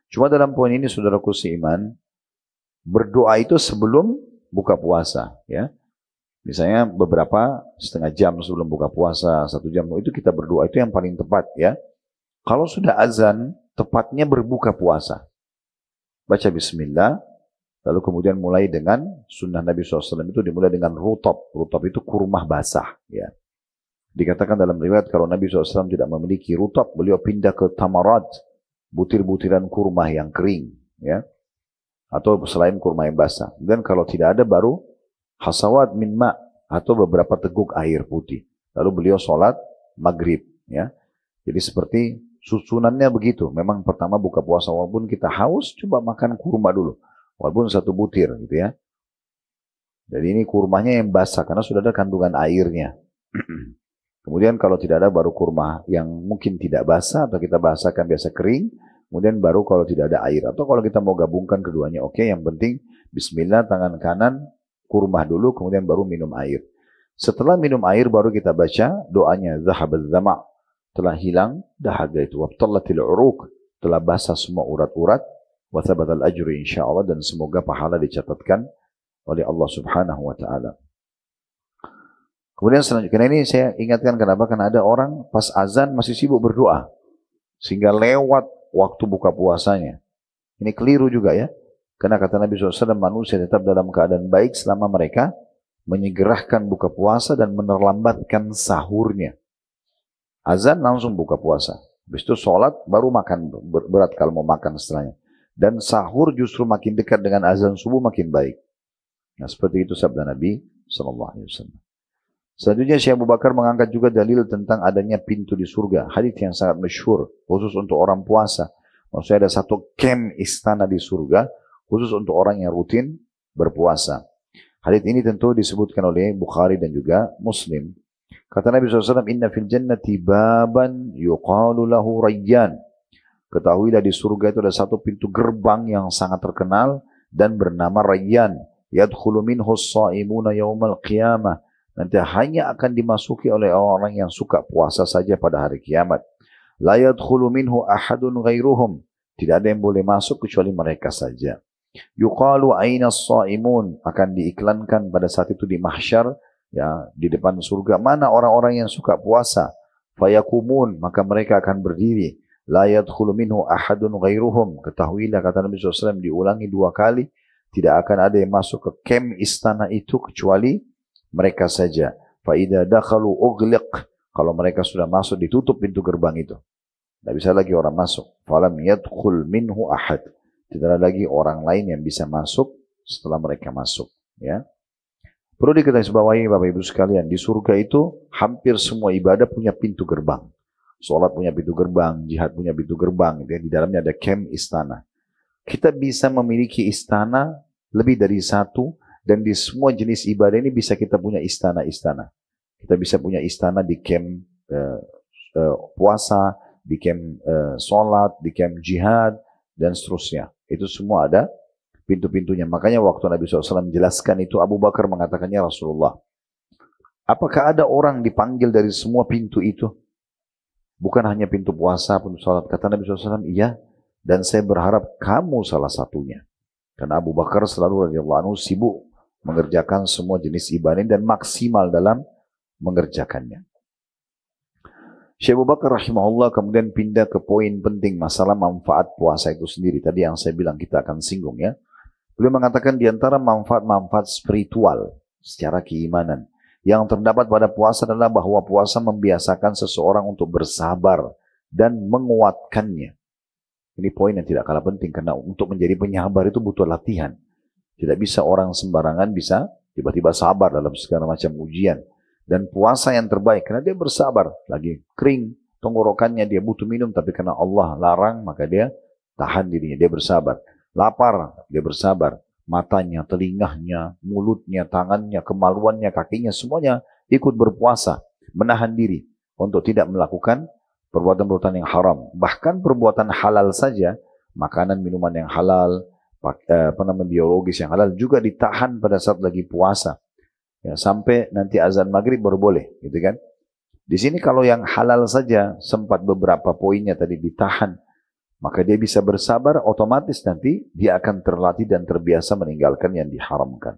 Cuma dalam poin ini saudaraku seiman, berdoa itu sebelum buka puasa, ya. Misalnya beberapa setengah jam sebelum buka puasa, 1 jam itu kita berdoa, itu yang paling tepat, ya. Kalau sudah azan, tepatnya berbuka puasa. Baca bismillah, lalu kemudian mulai dengan sunnah Nabi SAW itu dimulai dengan rutab. Rutab itu kurma basah. Ya. Dikatakan dalam riwayat kalau Nabi SAW tidak memiliki rutab, beliau pindah ke tamarat, butir-butiran kurma yang kering. Ya. Atau selain kurma yang basah. Dan kalau tidak ada baru hasawat min ma' atau beberapa teguk air putih. Lalu beliau sholat maghrib. Ya. Jadi seperti susunannya begitu. Memang pertama buka puasa walaupun kita haus, coba makan kurma dulu. Walaupun 1 butir gitu ya. Jadi ini kurmanya yang basah karena sudah ada kandungan airnya. Kemudian kalau tidak ada baru kurma yang mungkin tidak basah atau kita basahkan biasa kering. Kemudian baru kalau tidak ada air. Atau kalau kita mau gabungkan keduanya oke. Yang penting bismillah tangan kanan kurma dulu kemudian baru minum air. Setelah minum air baru kita baca doanya zahabaz zama'. Telah hilang dahaga itu, wabtallatil uruq, telah basah semua urat-urat, wa thabatal ajru insyaallah, dan semoga pahala dicatatkan oleh Allah Subhanahu wa taala. Kemudian selanjutnya ini saya ingatkan kenapa? Karena ada orang pas azan masih sibuk berdoa sehingga lewat waktu buka puasanya. Ini keliru juga ya. Karena kata Nabi SAW, manusia tetap dalam keadaan baik selama mereka menyegerakan buka puasa dan menerlambatkan sahurnya. Azan langsung buka puasa. Habis itu sholat baru makan berat kalau mau makan setelahnya. Dan sahur justru makin dekat dengan azan subuh makin baik. Nah seperti itu sabda Nabi SAW. Selanjutnya Syekh Abu Bakar mengangkat juga dalil tentang adanya pintu di surga. Hadits yang sangat masyhur khusus untuk orang puasa. Maksudnya ada satu camp istana di surga khusus untuk orang yang rutin berpuasa. Hadits ini tentu disebutkan oleh Bukhari dan juga Muslim. Kata Nabi SAW, Inna fil jannati baban yuqalu lahu Rayyan. Ketahuilah di surga itu ada satu pintu gerbang yang sangat terkenal dan bernama Rayyan. Yadkhulu minhu as-sa'imuna yawmal qiyamah. Nanti hanya akan dimasuki oleh orang-orang yang suka puasa saja pada hari kiamat. La yadkhulu minhu ahadun ghairuhum. Tidak ada yang boleh masuk kecuali mereka saja. Yuqalu aina as-sa'imun. Akan diiklankan pada saat itu di mahsyar, ya, di depan surga, mana orang-orang yang suka puasa? Fayakumun, maka mereka akan berdiri. La yadkhulu minhu ahadun ghairuhum. Ketahuilah, kata Nabi SAW, diulangi 2 kali, tidak akan ada yang masuk ke kem istana itu kecuali mereka saja. Fa idza dakhalu ughliq. Kalau mereka sudah masuk, ditutup pintu gerbang itu. Tidak bisa lagi orang masuk. Falam yadkhul minhu ahad. Tidak ada lagi orang lain yang bisa masuk setelah mereka masuk, ya. Perlu diketahui Bapak Ibu sekalian, di surga itu hampir semua ibadah punya pintu gerbang. Sholat punya pintu gerbang, jihad punya pintu gerbang. Gitu ya. Di dalamnya ada camp istana. Kita bisa memiliki istana lebih dari 1, dan di semua jenis ibadah ini bisa kita punya istana-istana. Kita bisa punya istana di camp puasa, di camp sholat, di camp jihad, dan seterusnya. Itu semua ada pintu-pintunya. Makanya waktu Nabi SAW menjelaskan itu, Abu Bakar mengatakannya, Rasulullah, apakah ada orang dipanggil dari semua pintu itu? Bukan hanya pintu puasa, pintu salat. Kata Nabi SAW, iya. Dan saya berharap kamu salah satunya. Karena Abu Bakar selalu radhiyallahu anhu sibuk mengerjakan semua jenis ibadah dan maksimal dalam mengerjakannya. Syekh Abu Bakar rahimahullah kemudian pindah ke poin penting masalah manfaat puasa itu sendiri. Tadi yang saya bilang kita akan singgung ya. Beliau mengatakan di antara manfaat-manfaat spiritual secara keimanan yang terdapat pada puasa adalah bahwa puasa membiasakan seseorang untuk bersabar dan menguatkannya. Ini poin yang tidak kalah penting, karena untuk menjadi penyabar itu butuh latihan. Tidak bisa orang sembarangan bisa tiba-tiba sabar dalam segala macam ujian. Dan puasa yang terbaik, karena dia bersabar. Lagi kering tenggorokannya, dia butuh minum, tapi karena Allah larang, maka dia tahan dirinya, dia bersabar. Lapar, dia bersabar. Matanya, telingahnya, mulutnya, tangannya, kemaluannya, kakinya, semuanya ikut berpuasa. Menahan diri untuk tidak melakukan perbuatan-perbuatan yang haram. Bahkan perbuatan halal saja, makanan, minuman yang halal, biologis yang halal juga ditahan pada saat lagi puasa. Ya, sampai nanti azan maghrib baru boleh, gitu kan? Di sini kalau yang halal saja sempat beberapa poinnya tadi ditahan, maka dia bisa bersabar, otomatis nanti dia akan terlatih dan terbiasa meninggalkan yang diharamkan.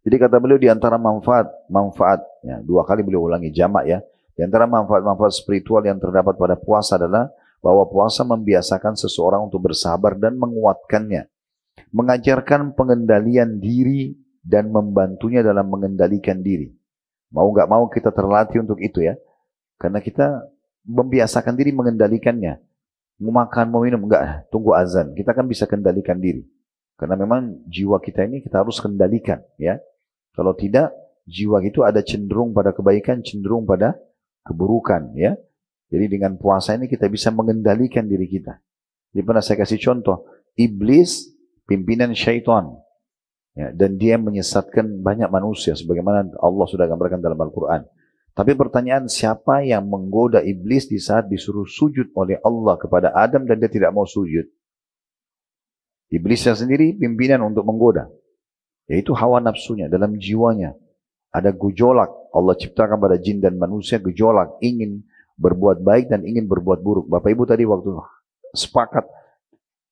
Jadi kata beliau di antara manfaat, ya, 2 kali beliau ulangi jamak ya. Di antara manfaat-manfaat spiritual yang terdapat pada puasa adalah bahwa puasa membiasakan seseorang untuk bersabar dan menguatkannya. Mengajarkan pengendalian diri dan membantunya dalam mengendalikan diri. Mau nggak mau kita terlatih untuk itu ya. Karena kita membiasakan diri mengendalikannya. Mau makan, mau minum, enggak, tunggu azan. Kita kan bisa kendalikan diri. Karena memang jiwa kita ini kita harus kendalikan ya. Kalau tidak, jiwa itu ada cenderung pada kebaikan, cenderung pada keburukan ya. Jadi dengan puasa ini kita bisa mengendalikan diri kita. Jadi pernah saya kasih contoh, iblis pimpinan syaitan ya, dan dia menyesatkan banyak manusia sebagaimana Allah sudah gambarkan dalam Al-Quran. Tapi pertanyaan, siapa yang menggoda iblis di saat disuruh sujud oleh Allah kepada Adam dan dia tidak mau sujud? Iblisnya sendiri pimpinan untuk menggoda, yaitu hawa nafsunya dalam jiwanya. Ada gejolak, Allah ciptakan pada jin dan manusia gejolak, ingin berbuat baik dan ingin berbuat buruk. Bapak Ibu tadi waktu sepakat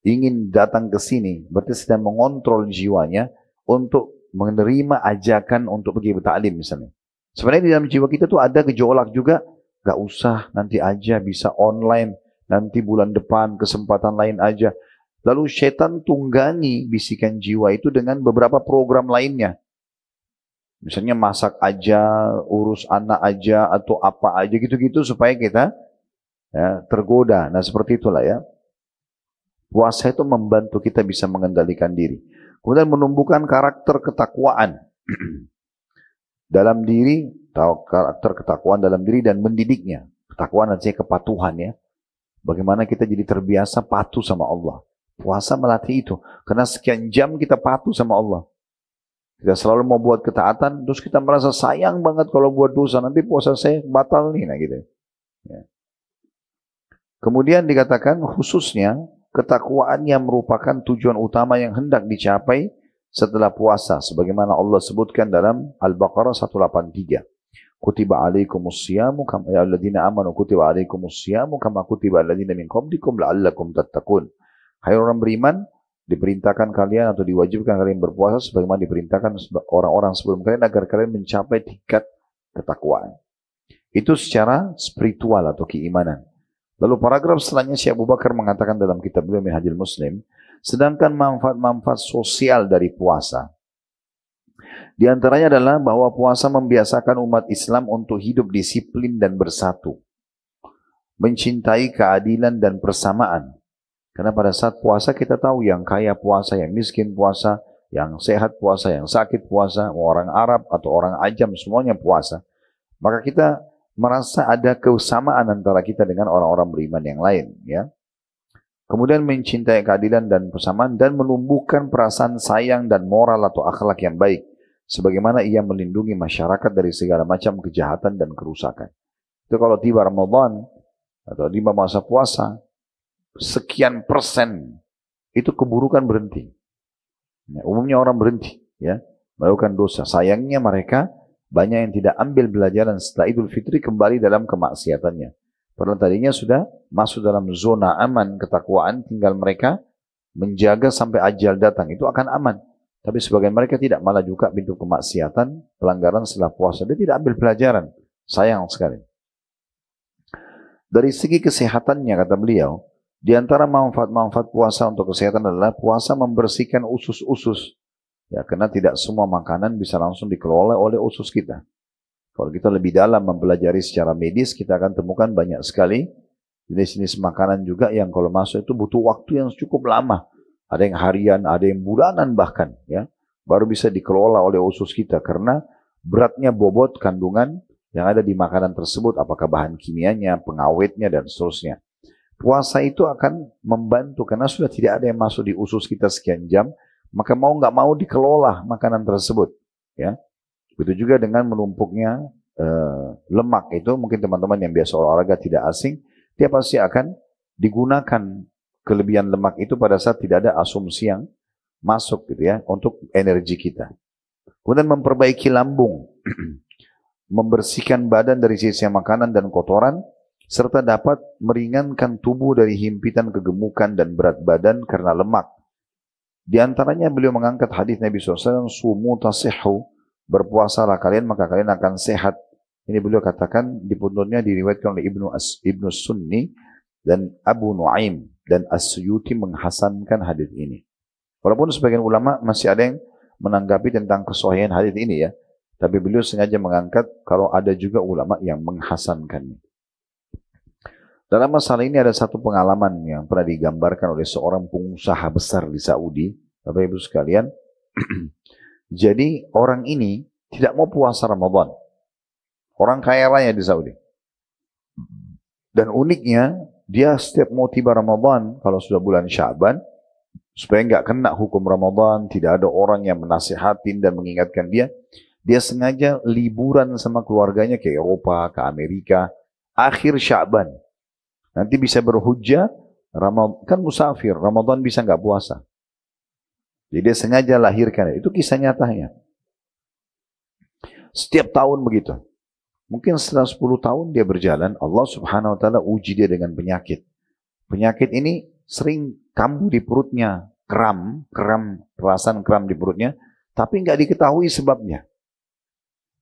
ingin datang ke sini, berarti sedang mengontrol jiwanya untuk menerima ajakan untuk pergi bertaklim misalnya. Sebenarnya di dalam jiwa kita tuh ada gejolak juga, gak usah, nanti aja, bisa online, nanti bulan depan, kesempatan lain aja. Lalu setan tunggangi bisikan jiwa itu dengan beberapa program lainnya. Misalnya masak aja, urus anak aja, atau apa aja gitu-gitu supaya kita ya, tergoda. Nah seperti itulah ya. Puasa itu membantu kita bisa mengendalikan diri. Kemudian menumbuhkan karakter ketakwaan dalam diri, karakter ketakwaan dalam diri dan mendidiknya. Ketakwaan artinya kepatuhan ya. Bagaimana kita jadi terbiasa patuh sama Allah. Puasa melatih itu. Karena sekian jam kita patuh sama Allah. Kita selalu mau buat ketaatan, terus kita merasa sayang banget kalau buat dosa. Nanti puasa saya batal nih, nah gitu. Ya. Kemudian dikatakan khususnya ketakwaan yang merupakan tujuan utama yang hendak dicapai setelah puasa. Sebagaimana Allah sebutkan dalam Al-Baqarah 183. Kutiba alaikumus siyamu kama ya alladzina amanu kutiba alaikumus siyamu kama kutiba alladzina min qablikum la'allakum tattaqun. Hai orang beriman, diperintahkan kalian atau diwajibkan kalian berpuasa sebagaimana diperintahkan orang-orang sebelum kalian agar kalian mencapai tingkat ketakwaan. Itu secara spiritual atau keimanan. Lalu paragraf selanjutnya Syekh Abu Bakar mengatakan dalam kitab beliau Minhajul Muslim, sedangkan manfaat-manfaat sosial dari puasa, di antaranya adalah bahwa puasa membiasakan umat Islam untuk hidup disiplin dan bersatu, mencintai keadilan dan persamaan. Karena pada saat puasa kita tahu yang kaya puasa, yang miskin puasa, yang sehat puasa, yang sakit puasa, orang Arab atau orang Ajam semuanya puasa. Maka kita merasa ada kesamaan antara kita dengan orang-orang beriman yang lain. Ya. Kemudian mencintai keadilan dan persamaan dan menumbuhkan perasaan sayang dan moral atau akhlak yang baik. Sebagaimana ia melindungi masyarakat dari segala macam kejahatan dan kerusakan. Itu kalau tiba Ramadan atau di masa puasa, sekian persen itu keburukan berhenti. Ya, umumnya orang berhenti ya melakukan dosa. Sayangnya mereka banyak yang tidak ambil pelajaran setelah Idul Fitri kembali dalam kemaksiatannya. Padahal tadinya sudah masuk dalam zona aman ketakwaan, tinggal mereka menjaga sampai ajal datang, itu akan aman. Tapi sebagian mereka tidak, malah juga pintu kemaksiatan, pelanggaran setelah puasa. Dia tidak ambil pelajaran. Sayang sekali. Dari segi kesehatannya kata beliau, di antara manfaat-manfaat puasa untuk kesehatan adalah puasa membersihkan usus-usus. Ya, karena tidak semua makanan bisa langsung dikelola oleh usus kita. Kalau kita lebih dalam mempelajari secara medis, kita akan temukan banyak sekali jenis-jenis makanan juga yang kalau masuk itu butuh waktu yang cukup lama. Ada yang harian, ada yang bulanan bahkan, ya, baru bisa dikelola oleh usus kita karena beratnya bobot kandungan yang ada di makanan tersebut, apakah bahan kimianya, pengawetnya, dan seterusnya. Puasa itu akan membantu karena sudah tidak ada yang masuk di usus kita sekian jam, maka mau nggak mau dikelola makanan tersebut, ya. Begitu juga dengan menumpuknya lemak itu, mungkin teman-teman yang biasa olahraga tidak asing, dia pasti akan digunakan kelebihan lemak itu pada saat tidak ada asumsi yang masuk gitu ya, untuk energi kita. Kemudian memperbaiki lambung, membersihkan badan dari sisa makanan dan kotoran, serta dapat meringankan tubuh dari himpitan kegemukan dan berat badan karena lemak. Di antaranya beliau mengangkat hadis Nabi SAW, sumu tasihhu, berpuasalah kalian maka kalian akan sehat. Ini beliau katakan di punutnya diriwayatkan oleh Ibnu Sunni dan Abu Nuaim dan As-Suyuti menghasankan hadis ini. Walaupun sebagian ulama masih ada yang menanggapi tentang kesahihan hadis ini ya, tapi beliau sengaja mengangkat kalau ada juga ulama yang menghasankannya. Dalam masalah ini ada satu pengalaman yang pernah digambarkan oleh seorang pengusaha besar di Saudi, Bapak Ibu sekalian. Jadi orang ini tidak mau puasa Ramadan. Orang kaya raya di Saudi. Dan uniknya, dia setiap mau tiba Ramadan, kalau sudah bulan Sya'ban, supaya nggak kena hukum Ramadan, tidak ada orang yang menasihatin dan mengingatkan dia, dia sengaja liburan sama keluarganya ke Eropa, ke Amerika, akhir Sya'ban. Nanti bisa berhujjah, kan musafir, Ramadan bisa nggak puasa. Jadi dia sengaja lahirkan, itu kisah nyatanya. Setiap tahun begitu. Mungkin setelah 10 tahun dia berjalan, Allah Subhanahu wa Ta'ala uji dia dengan penyakit. Penyakit ini sering kambuh di perutnya, perasaan kram di perutnya, tapi nggak diketahui sebabnya.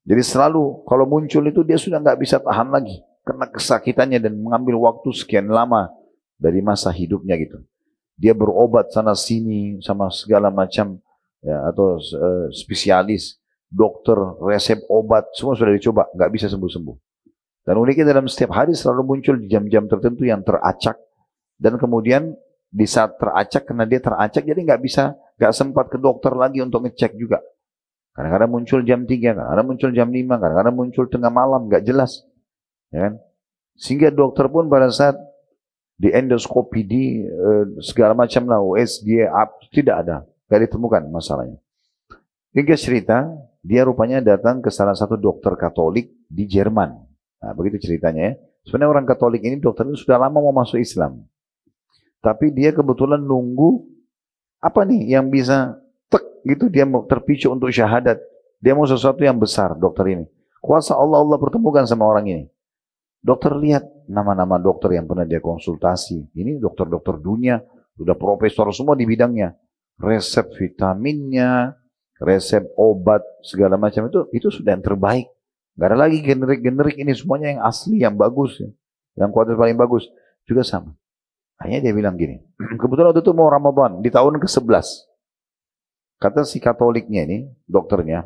Jadi selalu kalau muncul itu dia sudah nggak bisa tahan lagi, karena kesakitannya dan mengambil waktu sekian lama dari masa hidupnya gitu. Dia berobat sana sini sama segala macam ya, atau spesialis, dokter, resep obat, semua sudah dicoba, nggak bisa sembuh-sembuh. Dan uniknya dalam setiap hari selalu muncul di jam-jam tertentu yang teracak, dan kemudian di saat teracak, karena dia teracak, jadi nggak sempat ke dokter lagi untuk ngecek juga. Kadang-kadang muncul jam 3, kadang-kadang muncul jam 5, kadang-kadang muncul tengah malam, nggak jelas. Ya kan? Sehingga dokter pun pada saat di endoskopi, di segala macam lah, USG, tidak ada, nggak ditemukan masalahnya. Hingga cerita, dia rupanya datang ke salah satu dokter Katolik di Jerman. Nah, begitu ceritanya ya. Sebenarnya orang Katolik ini dokter itu sudah lama mau masuk Islam. Tapi dia kebetulan nunggu, apa nih yang bisa gitu, dia mau terpicu untuk syahadat. Dia mau sesuatu yang besar, dokter ini. Kuasa Allah pertemukan sama orang ini. Dokter lihat nama-nama dokter yang pernah dia konsultasi. Ini dokter-dokter dunia, sudah profesor semua di bidangnya. Resep vitaminnya, resep obat, segala macam itu sudah yang terbaik. Gak ada lagi generik-generik, ini semuanya yang asli, yang bagus. Yang kualitas paling bagus. Juga sama. Akhirnya dia bilang gini, kebetulan waktu itu mau Ramadan, di tahun ke-11. Kata si Katoliknya ini, dokternya,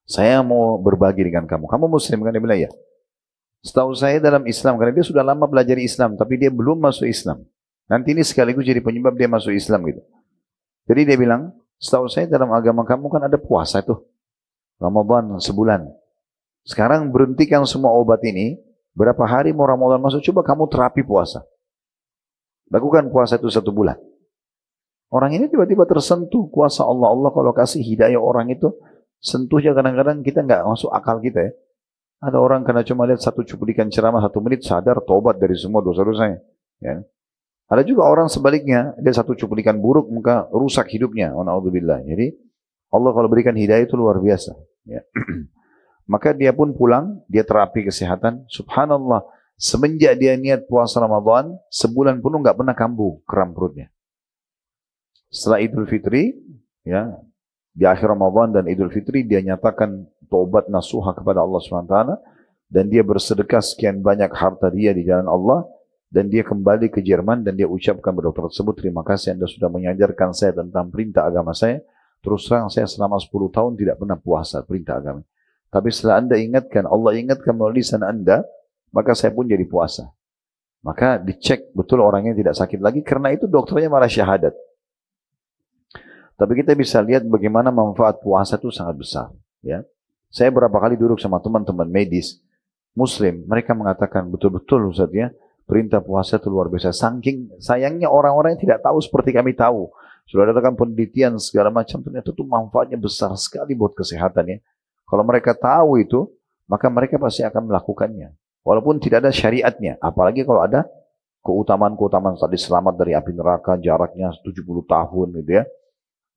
saya mau berbagi dengan kamu. Kamu Muslim kan? Dia bilang ya. Setahu saya dalam Islam, karena dia sudah lama belajar Islam, tapi dia belum masuk Islam. Nanti ini sekaligus jadi penyebab dia masuk Islam gitu. Jadi dia bilang, setahu saya dalam agama kamu kan ada puasa tuh. Ramadan sebulan. Sekarang berhentikan semua obat ini, berapa hari mau Ramadan masuk, coba kamu terapi puasa. Lakukan puasa itu 1 bulan. Orang ini tiba-tiba tersentuh kuasa Allah. Allah kalau kasih hidayah orang itu, sentuhnya kadang-kadang kita nggak masuk akal kita ya. Ada orang karena cuma lihat satu cuplikan ceramah 1 menit, sadar tobat dari semua dosa-dosanya. Ya. Ada juga orang sebaliknya, dia satu cuplikan buruk, maka rusak hidupnya. Na'udzubillah. Jadi Allah kalau berikan hidayah itu luar biasa. Ya. Maka dia pun pulang, dia terapi kesehatan. Subhanallah, semenjak dia niat puasa Ramadan, sebulan pun nggak pernah kambuh kram perutnya. Setelah Idul Fitri, ya, di akhir Ramadan dan Idul Fitri, dia nyatakan taubat nasuha kepada Allah SWT, dan dia bersedekah sekian banyak harta dia di jalan Allah, dan dia kembali ke Jerman, dan dia ucapkan kepada dokter tersebut, terima kasih Anda sudah mengajarkan saya tentang perintah agama saya. Terus terang saya selama 10 tahun tidak pernah puasa perintah agama. Tapi setelah Anda ingatkan, Allah ingatkan melalui lisan Anda, maka saya pun jadi puasa. Maka dicek betul orangnya tidak sakit lagi, karena itu dokternya malah syahadat. Tapi kita bisa lihat bagaimana manfaat puasa itu sangat besar. Ya, saya berapa kali duduk sama teman-teman medis Muslim, mereka mengatakan betul-betul Ustaz ya, perintah puasa itu luar biasa. Saking sayangnya orang-orang yang tidak tahu seperti kami tahu. Sudah ada penelitian segala macam, ternyata itu manfaatnya besar sekali buat kesehatan ya. Kalau mereka tahu itu, maka mereka pasti akan melakukannya. Walaupun tidak ada syariatnya, apalagi kalau ada keutamaan-keutamaan tadi, selamat dari api neraka, jaraknya 70 tahun gitu ya.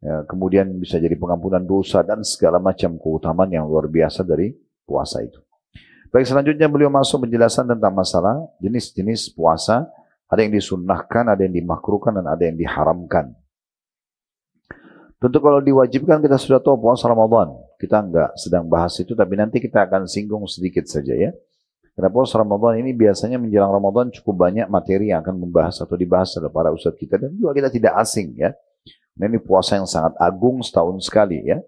Ya, kemudian bisa jadi pengampunan dosa dan segala macam keutamaan yang luar biasa dari puasa itu. Baik, selanjutnya beliau masuk penjelasan tentang masalah jenis-jenis puasa. Ada yang disunnahkan, ada yang dimakruhkan, dan ada yang diharamkan. Tentu kalau diwajibkan kita sudah tahu puasa Ramadan. Kita enggak sedang bahas itu, tapi nanti kita akan singgung sedikit saja ya. Karena puasa Ramadan ini biasanya menjelang Ramadan cukup banyak materi yang akan membahas atau dibahas oleh para ustadz kita, dan juga kita tidak asing ya. Nah, ini puasa yang sangat agung setahun sekali ya.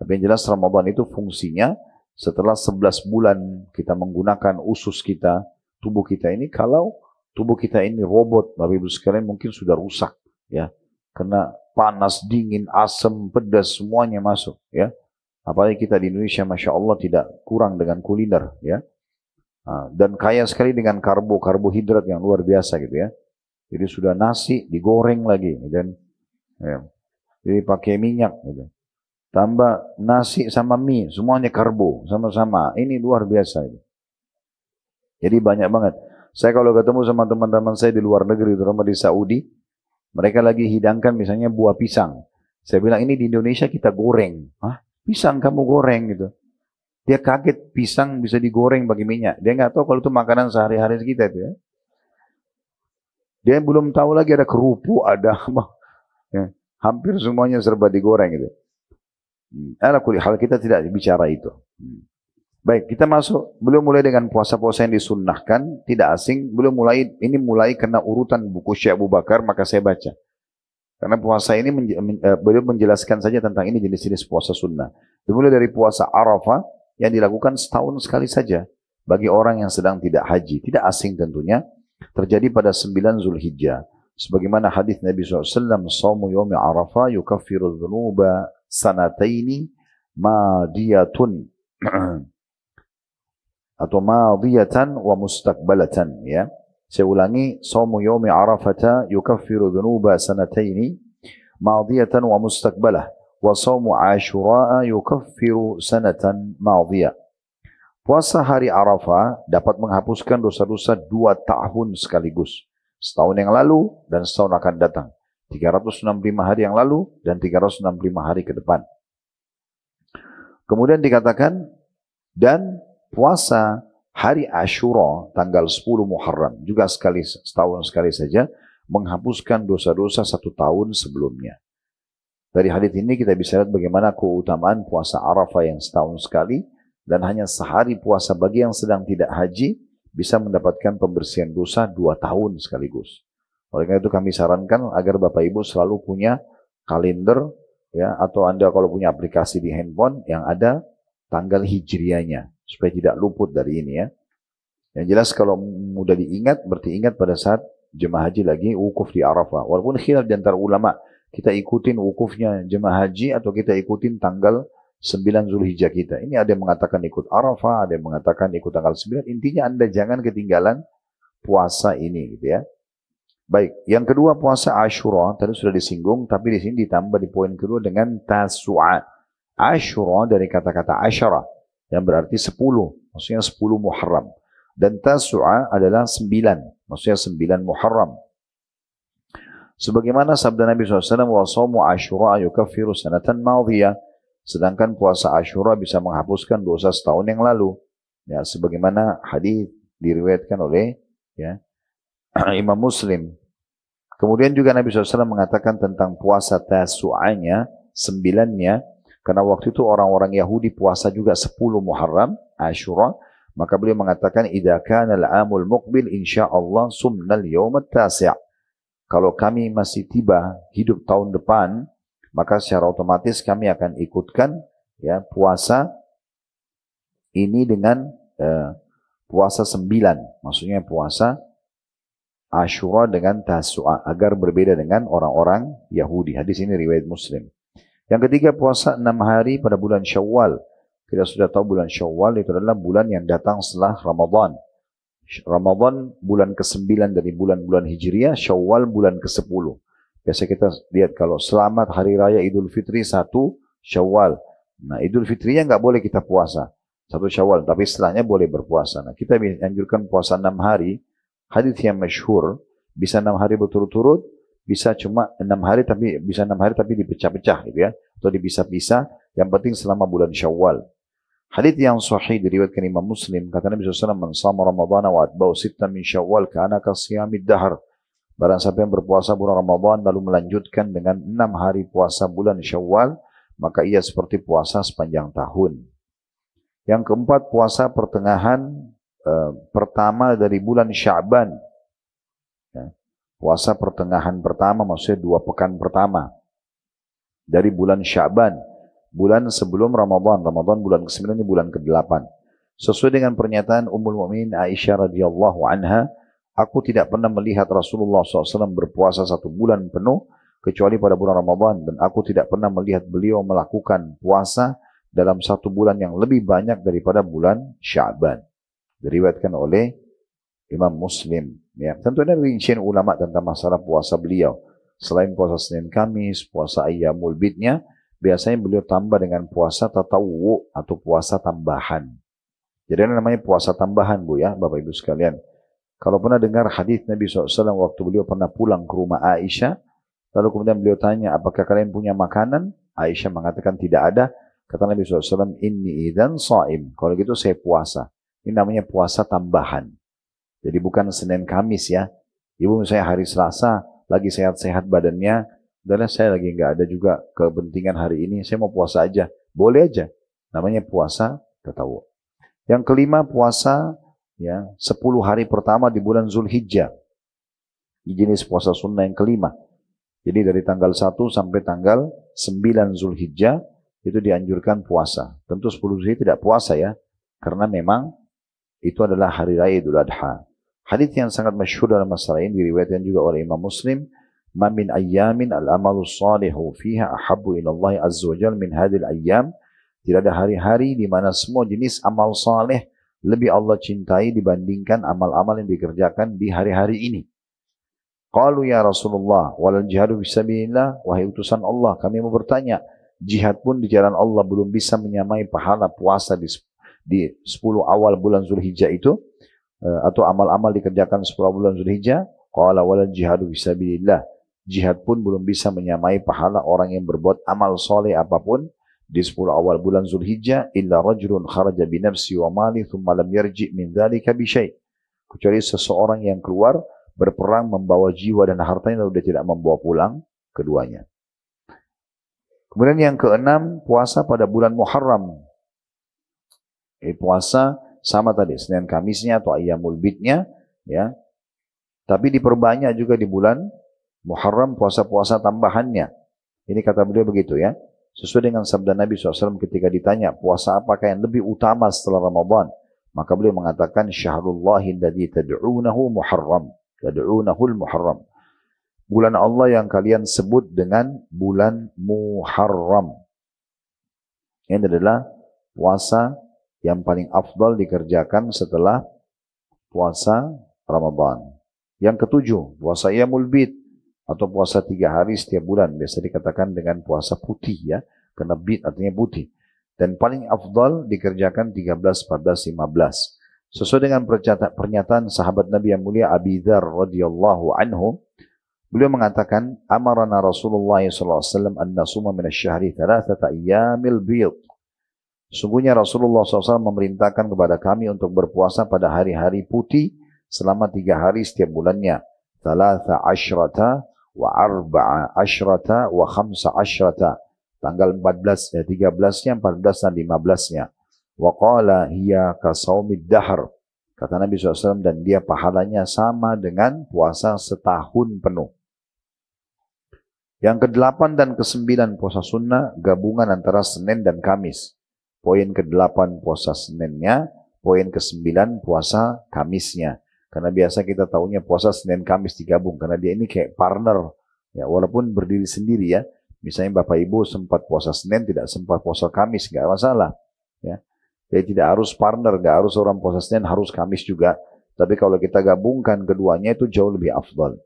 Tapi yang jelas Ramadan itu fungsinya setelah 11 bulan kita menggunakan usus kita, tubuh kita ini, kalau tubuh kita ini robot, Bapak Ibu sekalian mungkin sudah rusak ya. Karena panas, dingin, asam, pedas semuanya masuk ya. Apalagi kita di Indonesia Masya Allah tidak kurang dengan kuliner ya. Dan kaya sekali dengan karbohidrat yang luar biasa gitu ya. Jadi sudah nasi digoreng lagi dan ya, jadi pakai minyak gitu. Tambah nasi sama mie, semuanya karbo sama-sama. Ini luar biasa itu. Jadi banyak banget. Saya kalau ketemu sama teman-teman saya di luar negeri, terutama di Saudi, mereka lagi hidangkan misalnya buah pisang. Saya bilang ini di Indonesia kita goreng. Hah? Pisang kamu goreng gitu. Dia kaget pisang bisa digoreng pakai minyak. Dia nggak tahu kalau itu makanan sehari-hari kita itu ya. Dia belum tahu lagi ada kerupuk, ada ya, hampir semuanya serba digoreng gitu. Ala kulli hal kita tidak bicara itu. Baik, kita masuk. Belum mulai dengan puasa-puasa yang disunnahkan, tidak asing. Belum mulai, ini mulai karena urutan buku Syekh Abu Bakar, maka saya baca. Karena puasa ini beliau menjelaskan saja tentang ini jenis-jenis puasa sunnah. Dimulai dari puasa Arafah yang dilakukan setahun sekali saja bagi orang yang sedang tidak haji, tidak asing tentunya. Terjadi pada 9 Zulhijjah. Sebagaimana hadis Nabi SAW, "Shaumu yaumi Arafah yukaffiru dzunuba sanataini madiyatun." Atau madiyatan wa mustaqbalatan ya. Saya ulangi, "Shaumu yaumi Arafata yukaffiru dzunuba sanataini madiyatan wa mustaqbalah wa shaumu Asyura yukaffiru sanatan madiyah." Puasa hari Arafah dapat menghapuskan dosa-dosa 2 tahun sekaligus. Setahun yang lalu dan setahun akan datang. 365 hari yang lalu dan 365 hari ke depan. Kemudian dikatakan, dan puasa hari Asyura tanggal 10 Muharram juga setahun sekali saja menghapuskan dosa-dosa 1 tahun sebelumnya. Dari hadis ini kita bisa lihat bagaimana keutamaan puasa Arafah yang setahun sekali, dan hanya sehari puasa bagi yang sedang tidak haji bisa mendapatkan pembersihan dosa 2 tahun sekaligus. Oleh karena itu kami sarankan agar Bapak Ibu selalu punya kalender ya, atau Anda kalau punya aplikasi di handphone yang ada tanggal hijriahnya supaya tidak luput dari ini ya. Yang jelas kalau mudah diingat, berarti ingat pada saat jemaah haji lagi wukuf di Arafah. Walaupun khilaf di antara ulama, kita ikutin wukufnya jemaah haji atau kita ikutin tanggal 9 Zulhijjah kita. Ini ada yang mengatakan ikut Arafah, ada yang mengatakan ikut tanggal 9. Intinya Anda jangan ketinggalan puasa ini gitu ya. Baik, yang kedua puasa Asyura tadi sudah disinggung, tapi di sini ditambah di poin kedua dengan Tasu'a. Asyura dari kata-kata asyara yang berarti 10, maksudnya 10 Muharram. Dan Tasu'a adalah 9, maksudnya 9 Muharram. Sebagaimana sabda Nabi SAW, "Wa shaumu Asyura yukaffiru sanatan madhiyah." Sedangkan puasa Asyura bisa menghapuskan dosa setahun yang lalu. Ya, sebagaimana hadis diriwayatkan oleh ya, Imam Muslim. Kemudian juga Nabi SAW mengatakan tentang puasa Tasu'anya, 9-nya, karena waktu itu orang-orang Yahudi puasa juga 10 Muharram, Asyura, maka beliau mengatakan, "Idza kana al-'amul muqbil insyaallah sumnal yawm at-tasi'." Kalau kami masih tiba hidup tahun depan, maka secara otomatis kami akan ikutkan ya puasa ini dengan puasa 9, maksudnya puasa Ashura dengan Tasu'a agar berbeda dengan orang-orang Yahudi. Hadis ini riwayat Muslim. Yang ketiga puasa 6 hari pada bulan Syawal. Kita sudah tahu bulan Syawal itu adalah bulan yang datang setelah Ramadan. Ramadan bulan ke-9 dari bulan-bulan Hijriah, Syawal bulan ke-10. Biasa kita lihat kalau selamat Hari Raya Idul Fitri 1 Syawal. Nah Idul Fitrinya nggak boleh kita puasa 1 Syawal, tapi setelahnya boleh berpuasa. Nah kita anjurkan puasa 6 hari. Hadits yang masyhur, bisa 6 hari berturut-turut, bisa cuma 6 hari tapi bisa 6 hari tapi dipecah-pecah gitu ya, atau dipisah-pisah, yang penting selama bulan Syawal. Hadits yang sahih diriwayatkan Imam Muslim, kata Nabi SAW, "Man shama Ramadhana wa atba'u sittan min Syawal kana ka siyamid dahr." Barang siapa yang berpuasa bulan Ramadan lalu melanjutkan dengan 6 hari puasa bulan Syawal, maka ia seperti puasa sepanjang tahun. Yang keempat, puasa pertengahan pertama dari bulan Sya'ban. Ya. Puasa pertengahan pertama maksudnya 2 pekan pertama dari bulan Sya'ban. Bulan sebelum Ramadan. Ramadan bulan ke-9 ini bulan ke-8. Sesuai dengan pernyataan Ummul Mukminin Aisyah radhiyallahu anha, aku tidak pernah melihat Rasulullah SAW berpuasa 1 bulan penuh kecuali pada bulan Ramadan, dan aku tidak pernah melihat beliau melakukan puasa dalam 1 bulan yang lebih banyak daripada bulan Sya'ban. Diriwayatkan oleh Imam Muslim. Ya, tentu ada rincian ulama tentang masalah puasa beliau. Selain puasa Senin Kamis, puasa Ayyamul Bidnya, biasanya beliau tambah dengan puasa tatawwu atau puasa tambahan. Jadi ada namanya puasa tambahan, Bu ya, Bapak Ibu sekalian. Kalau pernah dengar hadis Nabi SAW waktu beliau pernah pulang ke rumah Aisyah, lalu kemudian beliau tanya, apakah kalian punya makanan? Aisyah mengatakan tidak ada. Kata Nabi SAW, inni idzan shaim. Kalau gitu saya puasa. Ini namanya puasa tambahan. Jadi bukan Senin Kamis ya. Ibu saya hari Selasa, lagi sehat-sehat badannya, dan saya lagi nggak ada juga kepentingan hari ini, saya mau puasa aja. Boleh aja. Namanya puasa tatawwu. Yang kelima, puasa ya 10 hari pertama di bulan Zulhijjah. Ini jenis puasa sunnah yang kelima. Jadi dari tanggal 1 sampai tanggal 9 Zulhijjah itu dianjurkan puasa. Tentu 10 Zulhijjah tidak puasa ya, karena memang itu adalah hari raya Idul Adha. Hadits yang sangat masyhur dalam masalah ini diriwayatkan juga oleh Imam Muslim, "Ma min ayyamin al-amalu shalihu fiha ahabbu ila Allah azza wa jalla min hadhil ayyam." Tidak ada hari-hari di mana semua jenis amal saleh lebih Allah cintai dibandingkan amal-amal yang dikerjakan di hari-hari ini. Qalu ya Rasulullah walal jihadu fisabilillah, wahai utusan Allah, kami mau bertanya, jihad pun di jalan Allah belum bisa menyamai pahala puasa di 10 awal bulan Zulhijjah itu, atau amal-amal dikerjakan 10 bulan Zulhijjah. Qala walal jihadu fisabilillah, jihad pun belum bisa menyamai pahala orang yang berbuat amal soleh apapun di 10 awal bulan Zulhijjah, illa rajulun kharaja bi nafsi wa mali thumma lam yarji min dzalika bi syai', kecuali seseorang yang keluar berperang membawa jiwa dan hartanya lalu dia tidak membawa pulang keduanya. Kemudian yang keenam, puasa pada bulan Muharram. Puasa sama tadi, Senin Kamisnya atau Ayyamul Bidnya, ya. Tapi diperbanyak juga di bulan Muharram puasa-puasa tambahannya. Ini kata beliau begitu ya. Sesuai dengan sabda Nabi SAW ketika ditanya, puasa apakah yang lebih utama setelah Ramadan? Maka beliau mengatakan, Syahrullahi alladzi tad'unahu Muharram. Tad'unahul Muharram. Bulan Allah yang kalian sebut dengan bulan Muharram. Ini adalah puasa yang paling afdal dikerjakan setelah puasa Ramadan. Yang ketujuh, puasa Ayyamul Bid atau puasa 3 hari setiap bulan. Biasa dikatakan dengan puasa putih ya, karena bid artinya putih. Dan paling afdal dikerjakan 13, 14, 15. Sesuai dengan pernyataan sahabat Nabi yang mulia Abi Dzar radhiyallahu anhu, beliau mengatakan, amarana Rasulullah SAW an nasuma min asy-syahri 3 ayyamil bid. Sungguhnya Rasulullah SAW memerintahkan kepada kami untuk berpuasa pada hari-hari putih selama 3 hari setiap bulannya. 13 wa 14 wa 15. Tanggal 14, 13-nya, 14 dan 15-nya. Wa qala hiya ka shaumid dahr. Kata Nabi SAW, dan dia pahalanya sama dengan puasa setahun penuh. Yang ke-8 dan ke-9 puasa sunnah gabungan antara Senin dan Kamis. Poin ke-8 puasa Seninnya, poin ke-9 puasa Kamisnya. Karena biasa kita tahunya puasa Senin Kamis digabung, karena dia ini kayak partner, ya walaupun berdiri sendiri ya. Misalnya Bapak Ibu sempat puasa Senin, tidak sempat puasa Kamis, nggak masalah. Ya, jadi tidak harus partner, nggak harus orang puasa Senin harus Kamis juga. Tapi kalau kita gabungkan keduanya itu jauh lebih afdal.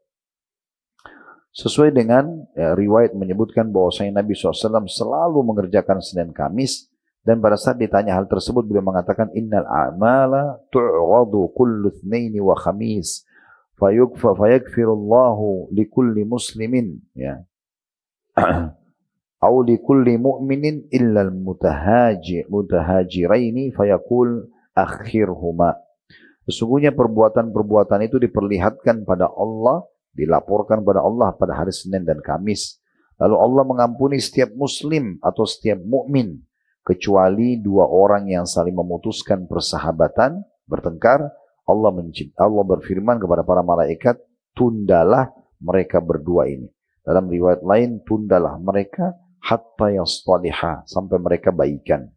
Sesuai dengan riwayat menyebutkan bahwasanya Nabi SAW selalu mengerjakan Senin Kamis. Dan pada saat ditanya hal tersebut, beliau mengatakan, Innal a'mala tu'radu kullu thnaini wa khamis, fayagfirullahu likulli muslimin, ya. Au likulli mu'minin illal mutahajiraini fayaqul akhirhuma. Sesungguhnya perbuatan-perbuatan itu diperlihatkan pada Allah, dilaporkan pada Allah pada hari Senin dan Kamis. Lalu Allah mengampuni setiap muslim atau setiap mukmin, kecuali dua orang yang saling memutuskan persahabatan, bertengkar. Allah berfirman kepada para malaikat, tundalah mereka berdua ini. Dalam riwayat lain, tundalah mereka hatta yastaliha, sampai mereka baikan.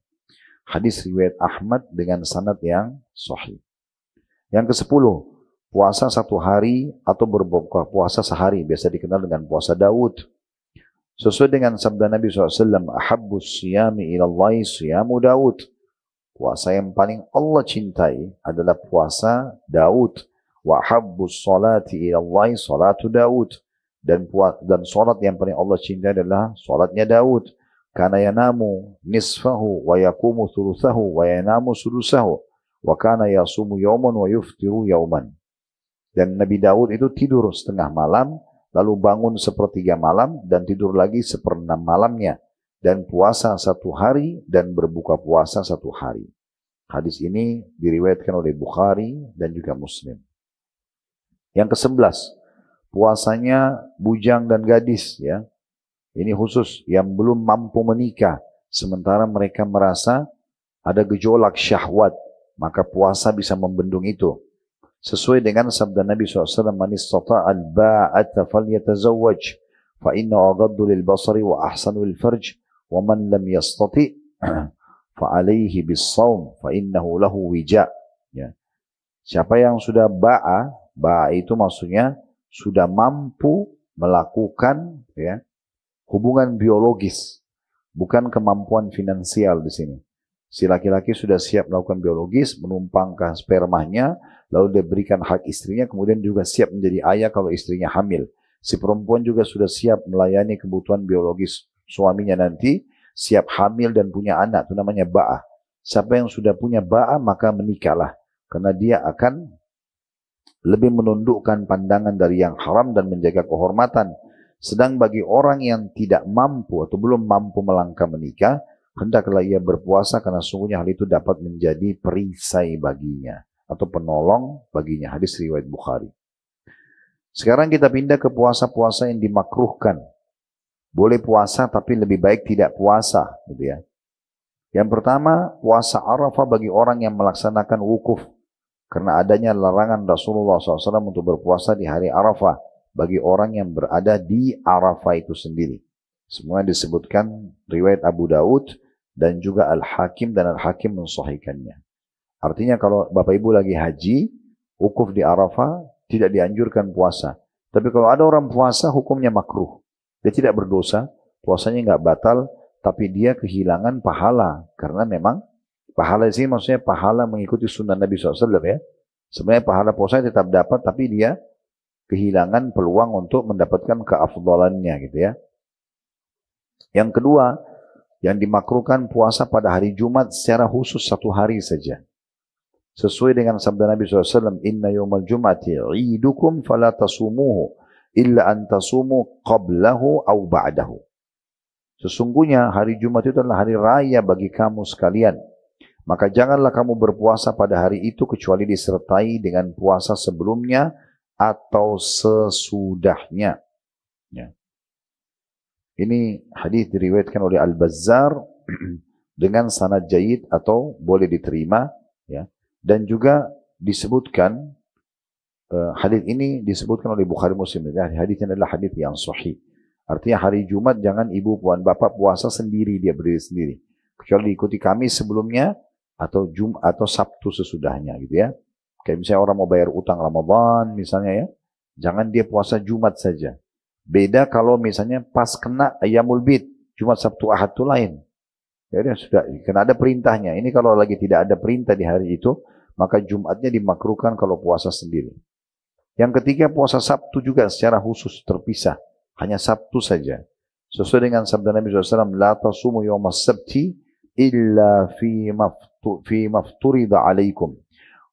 Hadis riwayat Ahmad dengan sanad yang sahih. Yang ke-10, puasa satu hari atau berbuka puasa sehari, biasa dikenal dengan puasa Daud. Sesuai dengan sabda Nabi SAW, ahabbus siyami ilallahi siyamu Daud. Puasa yang paling Allah cintai adalah puasa Daud. Wa ahabbus salati ilallahi salatu Daud. Dan salat yang paling Allah cintai adalah salatnya Daud. Kana yanamu nisfahu wa yakumu thuluthahu wa yanamu sudusahu. Wa kana yasumu yawman wa yuftiru yawman. Dan Nabi Daud itu tidur setengah malam, lalu bangun sepertiga malam, dan tidur lagi seperenam malamnya. Dan puasa satu hari, dan berbuka puasa satu hari. Hadis ini diriwayatkan oleh Bukhari dan juga Muslim. Yang ke-11, puasanya bujang dan gadis, ya. Ini khusus yang belum mampu menikah, sementara mereka merasa ada gejolak syahwat, maka puasa bisa membendung itu. Sesuai dengan sabda Nabi SAW, man istata'al ba'ata falyatazawwaj, fa inna aghaddu lil basari wa ahsanu lil farj, wa man lam yastati' fa alayhi bis shaum fa innahu lahu wija. Ya. Siapa yang sudah ba'a itu maksudnya sudah mampu melakukan, ya, hubungan biologis, bukan kemampuan finansial di sini. Si laki-laki sudah siap melakukan biologis, menumpangkan spermanya, lalu dia berikan hak istrinya, kemudian juga siap menjadi ayah kalau istrinya hamil. Si perempuan juga sudah siap melayani kebutuhan biologis suaminya nanti, siap hamil dan punya anak, itu namanya ba'ah. Siapa yang sudah punya ba'ah, maka menikahlah. Karena dia akan lebih menundukkan pandangan dari yang haram dan menjaga kehormatan. Sedang bagi orang yang tidak mampu atau belum mampu melangkah menikah, hendaklah ia berpuasa karena sungguhnya hal itu dapat menjadi perisai baginya atau penolong baginya. Hadis riwayat Bukhari. Sekarang kita pindah ke puasa-puasa yang dimakruhkan. Boleh puasa tapi lebih baik tidak puasa, gitu ya. Yang pertama, puasa Arafah bagi orang yang melaksanakan wukuf. Karena adanya larangan Rasulullah SAW untuk berpuasa di hari Arafah bagi orang yang berada di Arafah itu sendiri. Semua disebutkan riwayat Abu Daud dan juga Al-Hakim, dan Al-Hakim mensahihkannya. Artinya kalau Bapak Ibu lagi haji, wukuf di Arafah, tidak dianjurkan puasa. Tapi kalau ada orang puasa, hukumnya makruh. Dia tidak berdosa, puasanya nggak batal, tapi dia kehilangan pahala. Karena memang pahala di sini maksudnya pahala mengikuti sunnah Nabi SAW, ya. Sebenarnya pahala puasa tetap dapat, tapi dia kehilangan peluang untuk mendapatkan keafdalannya, gitu ya. Yang kedua, yang dimakruhkan puasa pada hari Jumat secara khusus satu hari saja. Sesuai dengan sabda Nabi SAW, Inna yawmal jum'ati idukum fala tasumuhu illa an tasumu qablahu au ba'dahu. Sesungguhnya hari Jumat itu adalah hari raya bagi kamu sekalian. Maka janganlah kamu berpuasa pada hari itu kecuali disertai dengan puasa sebelumnya atau sesudahnya. Ya. Ini hadis diriwayatkan oleh Al-Bazzar dengan sanad jayyid atau boleh diterima, ya. Dan juga disebutkan hadis ini disebutkan oleh Bukhari Muslim. Hadis ini adalah hadis yang sahih. Artinya hari Jumat jangan ibu puan bapak puasa sendiri, dia berdiri sendiri. Kecuali diikuti Kamis sebelumnya atau Jumat atau Sabtu sesudahnya, gitu ya. Kayak misalnya orang mau bayar utang Ramadan misalnya ya, jangan dia puasa Jumat saja. Beda kalau misalnya pas kena Ayyamul Bid, Jumat, Sabtu, Ahad itu lain. Ya sudah, karena ada perintahnya. Ini kalau lagi tidak ada perintah di hari itu, maka Jumatnya dimakruhkan kalau puasa sendiri. Yang ketiga, puasa Sabtu juga secara khusus terpisah. Hanya Sabtu saja. Sesuai dengan sabda Nabi SAW, La tasumu yawmas sabti illa fi mafturida alaikum.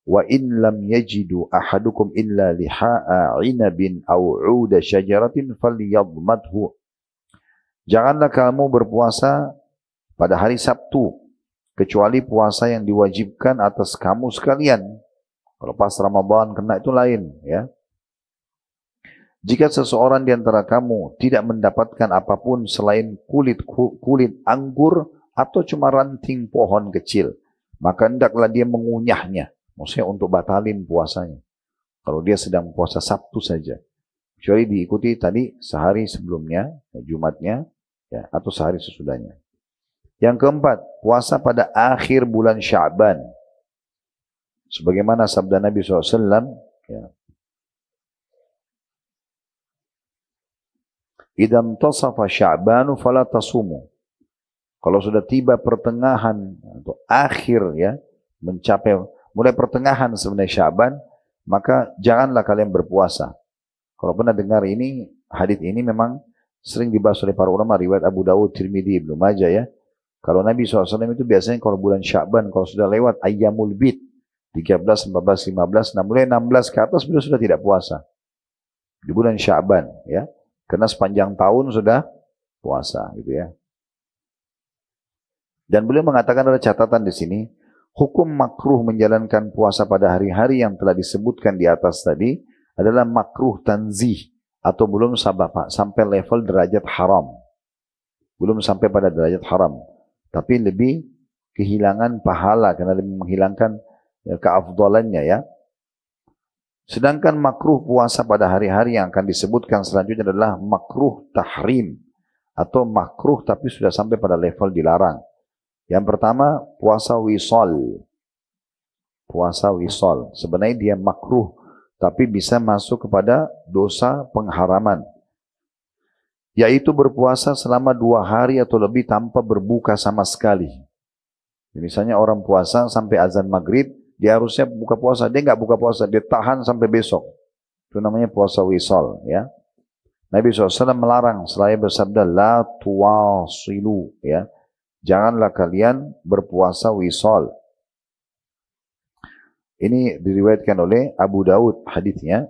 Wa in lam yajidu ahadukum illa liha'a inabin au 'uda syajaratin falyadmadhu. Janganlah kamu berpuasa pada hari Sabtu kecuali puasa yang diwajibkan atas kamu sekalian. Kalau pas Ramadan kena itu lain ya. Jika seseorang di antara kamu tidak mendapatkan apapun selain kulit anggur atau cuma ranting pohon kecil, maka hendaklah dia mengunyahnya. Maksudnya untuk batalin puasanya. Kalau dia sedang puasa Sabtu saja. Kecuali diikuti tadi sehari sebelumnya, Jumatnya, ya, atau sehari sesudahnya. Yang keempat, puasa pada akhir bulan Sya'ban. Sebagaimana sabda Nabi SAW, ya. Idam tasafa Sya'banu fala tasumu. Kalau sudah tiba pertengahan atau akhir ya, mencapai mulai pertengahan sebenarnya Sya'ban, maka janganlah kalian berpuasa. Kalau pernah dengar ini, hadis ini memang sering dibahas oleh para ulama, riwayat Abu Dawud, Tirmidzi, Ibnu Majah ya. Kalau Nabi SAW itu biasanya kalau bulan Sya'ban, kalau sudah lewat Ayyamul Bid, 13, 14, 15, nah mulai 16 ke atas beliau sudah tidak puasa. Di bulan Sya'ban ya. Karena sepanjang tahun sudah puasa gitu ya. Dan beliau mengatakan ada catatan di sini, hukum makruh menjalankan puasa pada hari-hari yang telah disebutkan di atas tadi adalah makruh tanzih atau belum sampai level derajat haram. Belum sampai pada derajat haram. Tapi lebih kehilangan pahala karena lebih menghilangkan keafdalannya ya. Sedangkan makruh puasa pada hari-hari yang akan disebutkan selanjutnya adalah makruh tahrim atau makruh tapi sudah sampai pada level dilarang. Yang pertama, puasa wisol. Puasa wisol. Sebenarnya dia makruh, tapi bisa masuk kepada dosa pengharaman. Yaitu berpuasa selama 2 hari atau lebih tanpa berbuka sama sekali. Misalnya orang puasa sampai azan maghrib, dia harusnya buka puasa. Dia nggak buka puasa, dia tahan sampai besok. Itu namanya puasa wisol. Ya. Nabi SAW melarang, selain bersabda, La tuwasilu. Ya. Janganlah kalian berpuasa wisol. Ini diriwayatkan oleh Abu Dawud hadisnya.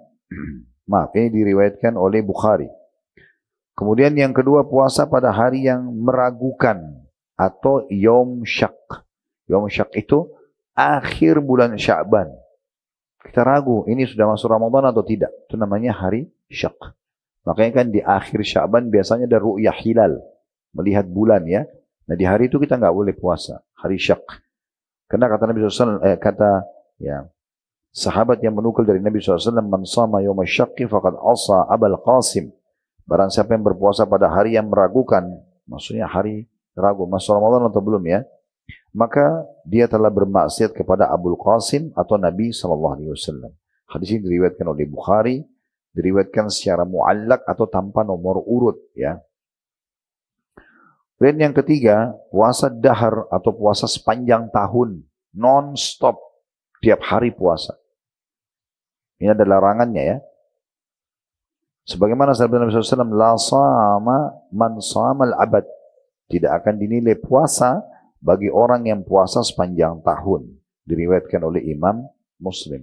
Maaf, ini diriwayatkan oleh Bukhari. Kemudian yang kedua, puasa pada hari yang meragukan atau Yom Syak. Yom Syak itu akhir bulan Sya'ban. Kita ragu, ini sudah masuk Ramadan atau tidak. Itu namanya hari Syak. Makanya kan di akhir Sya'ban biasanya ada ru'yah hilal. Melihat bulan ya. Nah di hari itu kita nggak boleh puasa, hari Syak. Karena kata Nabi SAW, sahabat yang menukil dari Nabi SAW, Man sama yawma syakki faqad asa Abul Qasim. Barang siapa yang berpuasa pada hari yang meragukan, maksudnya hari ragu, masuk Ramadan atau belum ya, maka dia telah bermaksiat kepada Abul Qasim atau Nabi SAW. Hadis ini diriwayatkan oleh Bukhari, diriwayatkan secara muallak atau tanpa nomor urut ya. Dan yang ketiga, puasa dahar atau puasa sepanjang tahun, non-stop, tiap hari puasa. Ini ada larangannya ya. Sebagaimana sabda Nabi SAW, La sama man samal abad. Tidak akan dinilai puasa bagi orang yang puasa sepanjang tahun. Diriwayatkan oleh Imam Muslim.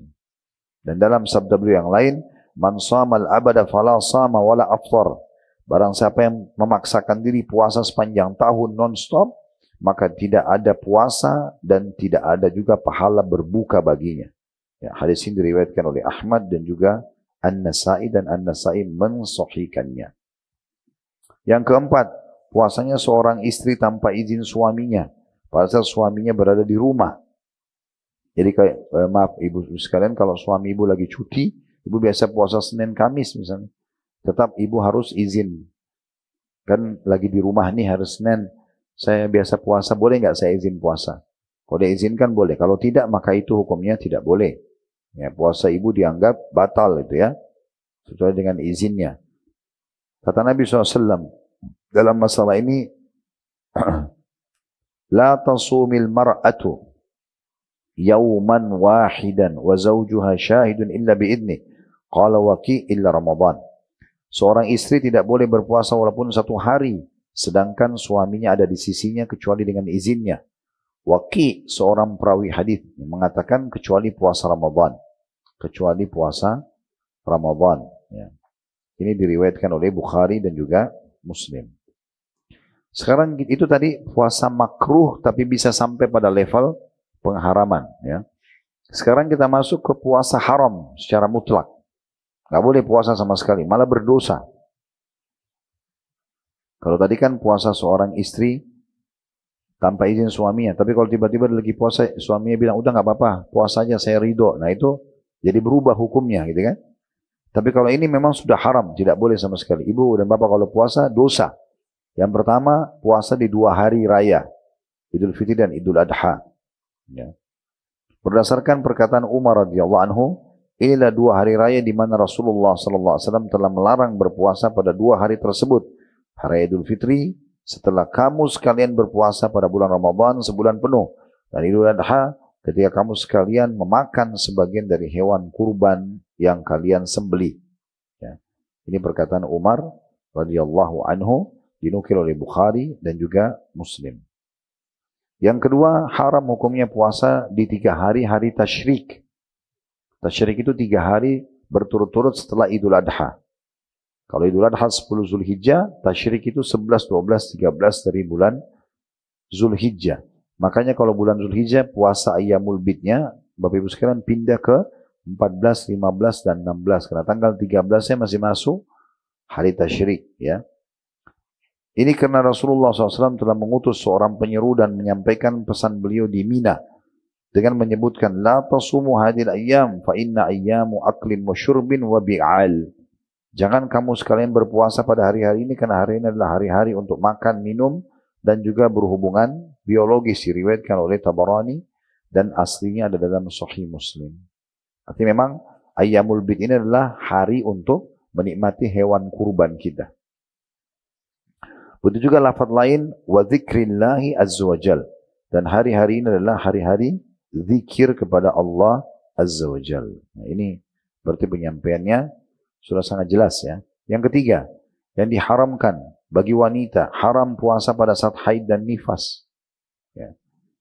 Dan dalam sabda beliau yang lain, Man samal abada fala sama wala aftar. Barang siapa yang memaksakan diri puasa sepanjang tahun non-stop, maka tidak ada puasa dan tidak ada juga pahala berbuka baginya. Ya, hadis ini diriwayatkan oleh Ahmad dan juga An-Nasai, dan An-Nasai mensahihkannya. Yang keempat, puasanya seorang istri tanpa izin suaminya, padahal suaminya berada di rumah. Jadi maaf ibu sekalian, kalau suami ibu lagi cuti, ibu biasa puasa Senin Kamis misalnya. Tetap ibu harus izin. Kan lagi di rumah nih harus Senin. Saya biasa puasa, boleh nggak saya izin puasa? Kalau dia izinkan boleh. Kalau tidak, maka itu hukumnya tidak boleh. Ya, puasa ibu dianggap batal itu ya, sesuai dengan izinnya. Kata Nabi SAW dalam masalah ini, la tasumil mar'atu yawman wahidan wa zawjuha syahidun illa biidni. Qala waki illa Ramadan. Seorang istri tidak boleh berpuasa walaupun satu hari, sedangkan suaminya ada di sisinya kecuali dengan izinnya. Waki, seorang perawi hadis, mengatakan kecuali puasa Ramadan. Kecuali puasa Ramadan. Ya. Ini diriwayatkan oleh Bukhari dan juga Muslim. Sekarang itu tadi puasa makruh tapi bisa sampai pada level pengharaman. Ya. Sekarang kita masuk ke puasa haram secara mutlak. Nggak boleh puasa sama sekali, malah berdosa. Kalau tadi kan puasa seorang istri tanpa izin suaminya, tapi kalau tiba-tiba lagi puasa, suaminya bilang, udah nggak apa-apa, puasa aja saya ridho. Nah itu jadi berubah hukumnya gitu kan. Tapi kalau ini memang sudah haram, tidak boleh sama sekali. Ibu dan bapak kalau puasa, dosa. Yang pertama, puasa di 2 hari raya, Idul Fitri dan Idul Adha. Ya. Berdasarkan perkataan Umar radhiyallahu anhu, inilah 2 hari raya di mana Rasulullah SAW telah melarang berpuasa pada 2 hari tersebut. Hari Idul Fitri, setelah kamu sekalian berpuasa pada bulan Ramadan sebulan penuh. Dan Idul Adha, ketika kamu sekalian memakan sebagian dari hewan kurban yang kalian sembelih. Ya. Ini perkataan Umar radhiyallahu anhu, dinukil oleh Bukhari dan juga Muslim. Yang kedua, haram hukumnya puasa di 3 hari tasyrik. Tasyrik itu 3 hari berturut-turut setelah Idul Adha. Kalau Idul Adha 10 Zulhijjah, tasyrik itu 11, 12, 13 dari bulan Zulhijjah. Makanya kalau bulan Zulhijjah, puasa Ayyamul Bidnya, Bapak Ibu sekalian pindah ke 14, 15, dan 16. Karena tanggal 13-nya masih masuk hari tasyrik. Ya. Ini karena Rasulullah SAW telah mengutus seorang penyeru dan menyampaikan pesan beliau di Mina dengan menyebutkan, la tasumu hadil ayyam fa inna ayyamu aklin wa syurbin wa bi'al. Jangan kamu sekalian berpuasa pada hari-hari ini karena hari ini adalah hari-hari untuk makan, minum, dan juga berhubungan biologis, diriwayatkan oleh Tabarani dan aslinya ada dalam Sahih Muslim. Artinya memang Ayyamul Bid ini adalah hari untuk menikmati hewan kurban kita. Begitu juga lafaz lain, wa dzikrillahi azza wajal. Dan hari-hari ini adalah hari-hari zikir kepada Allah azza wajal. Nah, ini berarti penyampaiannya sudah sangat jelas ya. Yang ketiga, yang diharamkan bagi wanita, haram puasa pada saat haid dan nifas. Ya.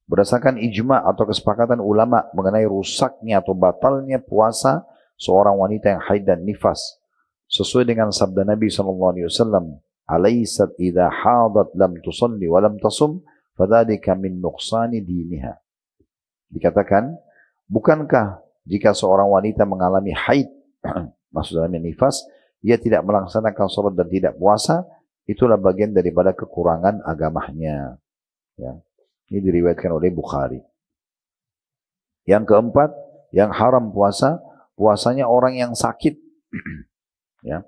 Berdasarkan ijma atau kesepakatan ulama mengenai rusaknya atau batalnya puasa seorang wanita yang haid dan nifas. Sesuai dengan sabda Nabi SAW, alaysat idha hadat lam tusalli wa lam tasum, fadhalika min nuqsani diniha. Dikatakan, bukankah jika seorang wanita mengalami haid, maksudnya nifas, ia tidak melaksanakan salat dan tidak puasa, itulah bagian daripada kekurangan agamanya. Ya. Ini diriwayatkan oleh Bukhari. Yang keempat, yang haram puasa, puasanya orang yang sakit. Ya.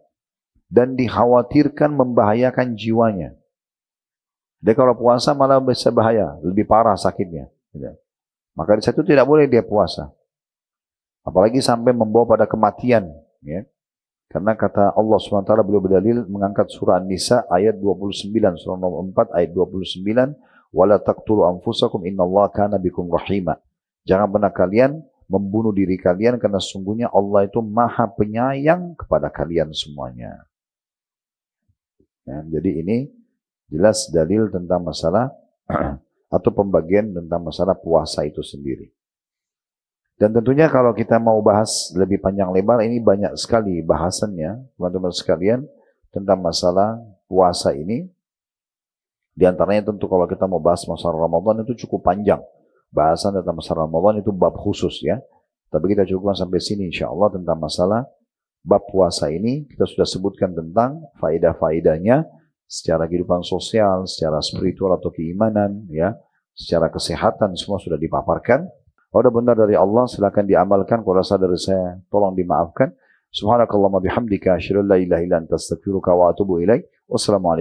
Dan dikhawatirkan membahayakan jiwanya. Dia kalau puasa malah bisa bahaya, lebih parah sakitnya. Ya. Maka di situ tidak boleh dia puasa. Apalagi sampai membawa pada kematian. Ya. Karena kata Allah SWT, beliau berdalil mengangkat surah An-Nisa ayat 29, surah nomor 4 ayat 29, wala taqtulu anfusakum innallaha kana bikum rahima. Jangan pernah kalian membunuh diri kalian karena sungguhnya Allah itu Maha Penyayang kepada kalian semuanya. Ya, jadi ini jelas dalil tentang masalah atau pembagian tentang masalah puasa itu sendiri. Dan tentunya kalau kita mau bahas lebih panjang lebar, ini banyak sekali bahasannya, teman-teman sekalian, tentang masalah puasa ini. Di antaranya tentu kalau kita mau bahas masalah Ramadan itu cukup panjang. Bahasan tentang masalah Ramadan itu bab khusus ya. Tapi kita cukupkan sampai sini insya Allah tentang masalah bab puasa ini. Kita sudah sebutkan tentang faedah-faedahnya secara kehidupan sosial, secara spiritual atau keimanan, ya, secara kesehatan semua sudah dipaparkan. Kalau ada benar dari Allah silakan diamalkan. Kalau rasa dari saya tolong dimaafkan. Subhanakallahumma bihamdika asyhadu an la ilaha illa anta astaghfiruka wa atubu ilaik. Wassalamualaikum.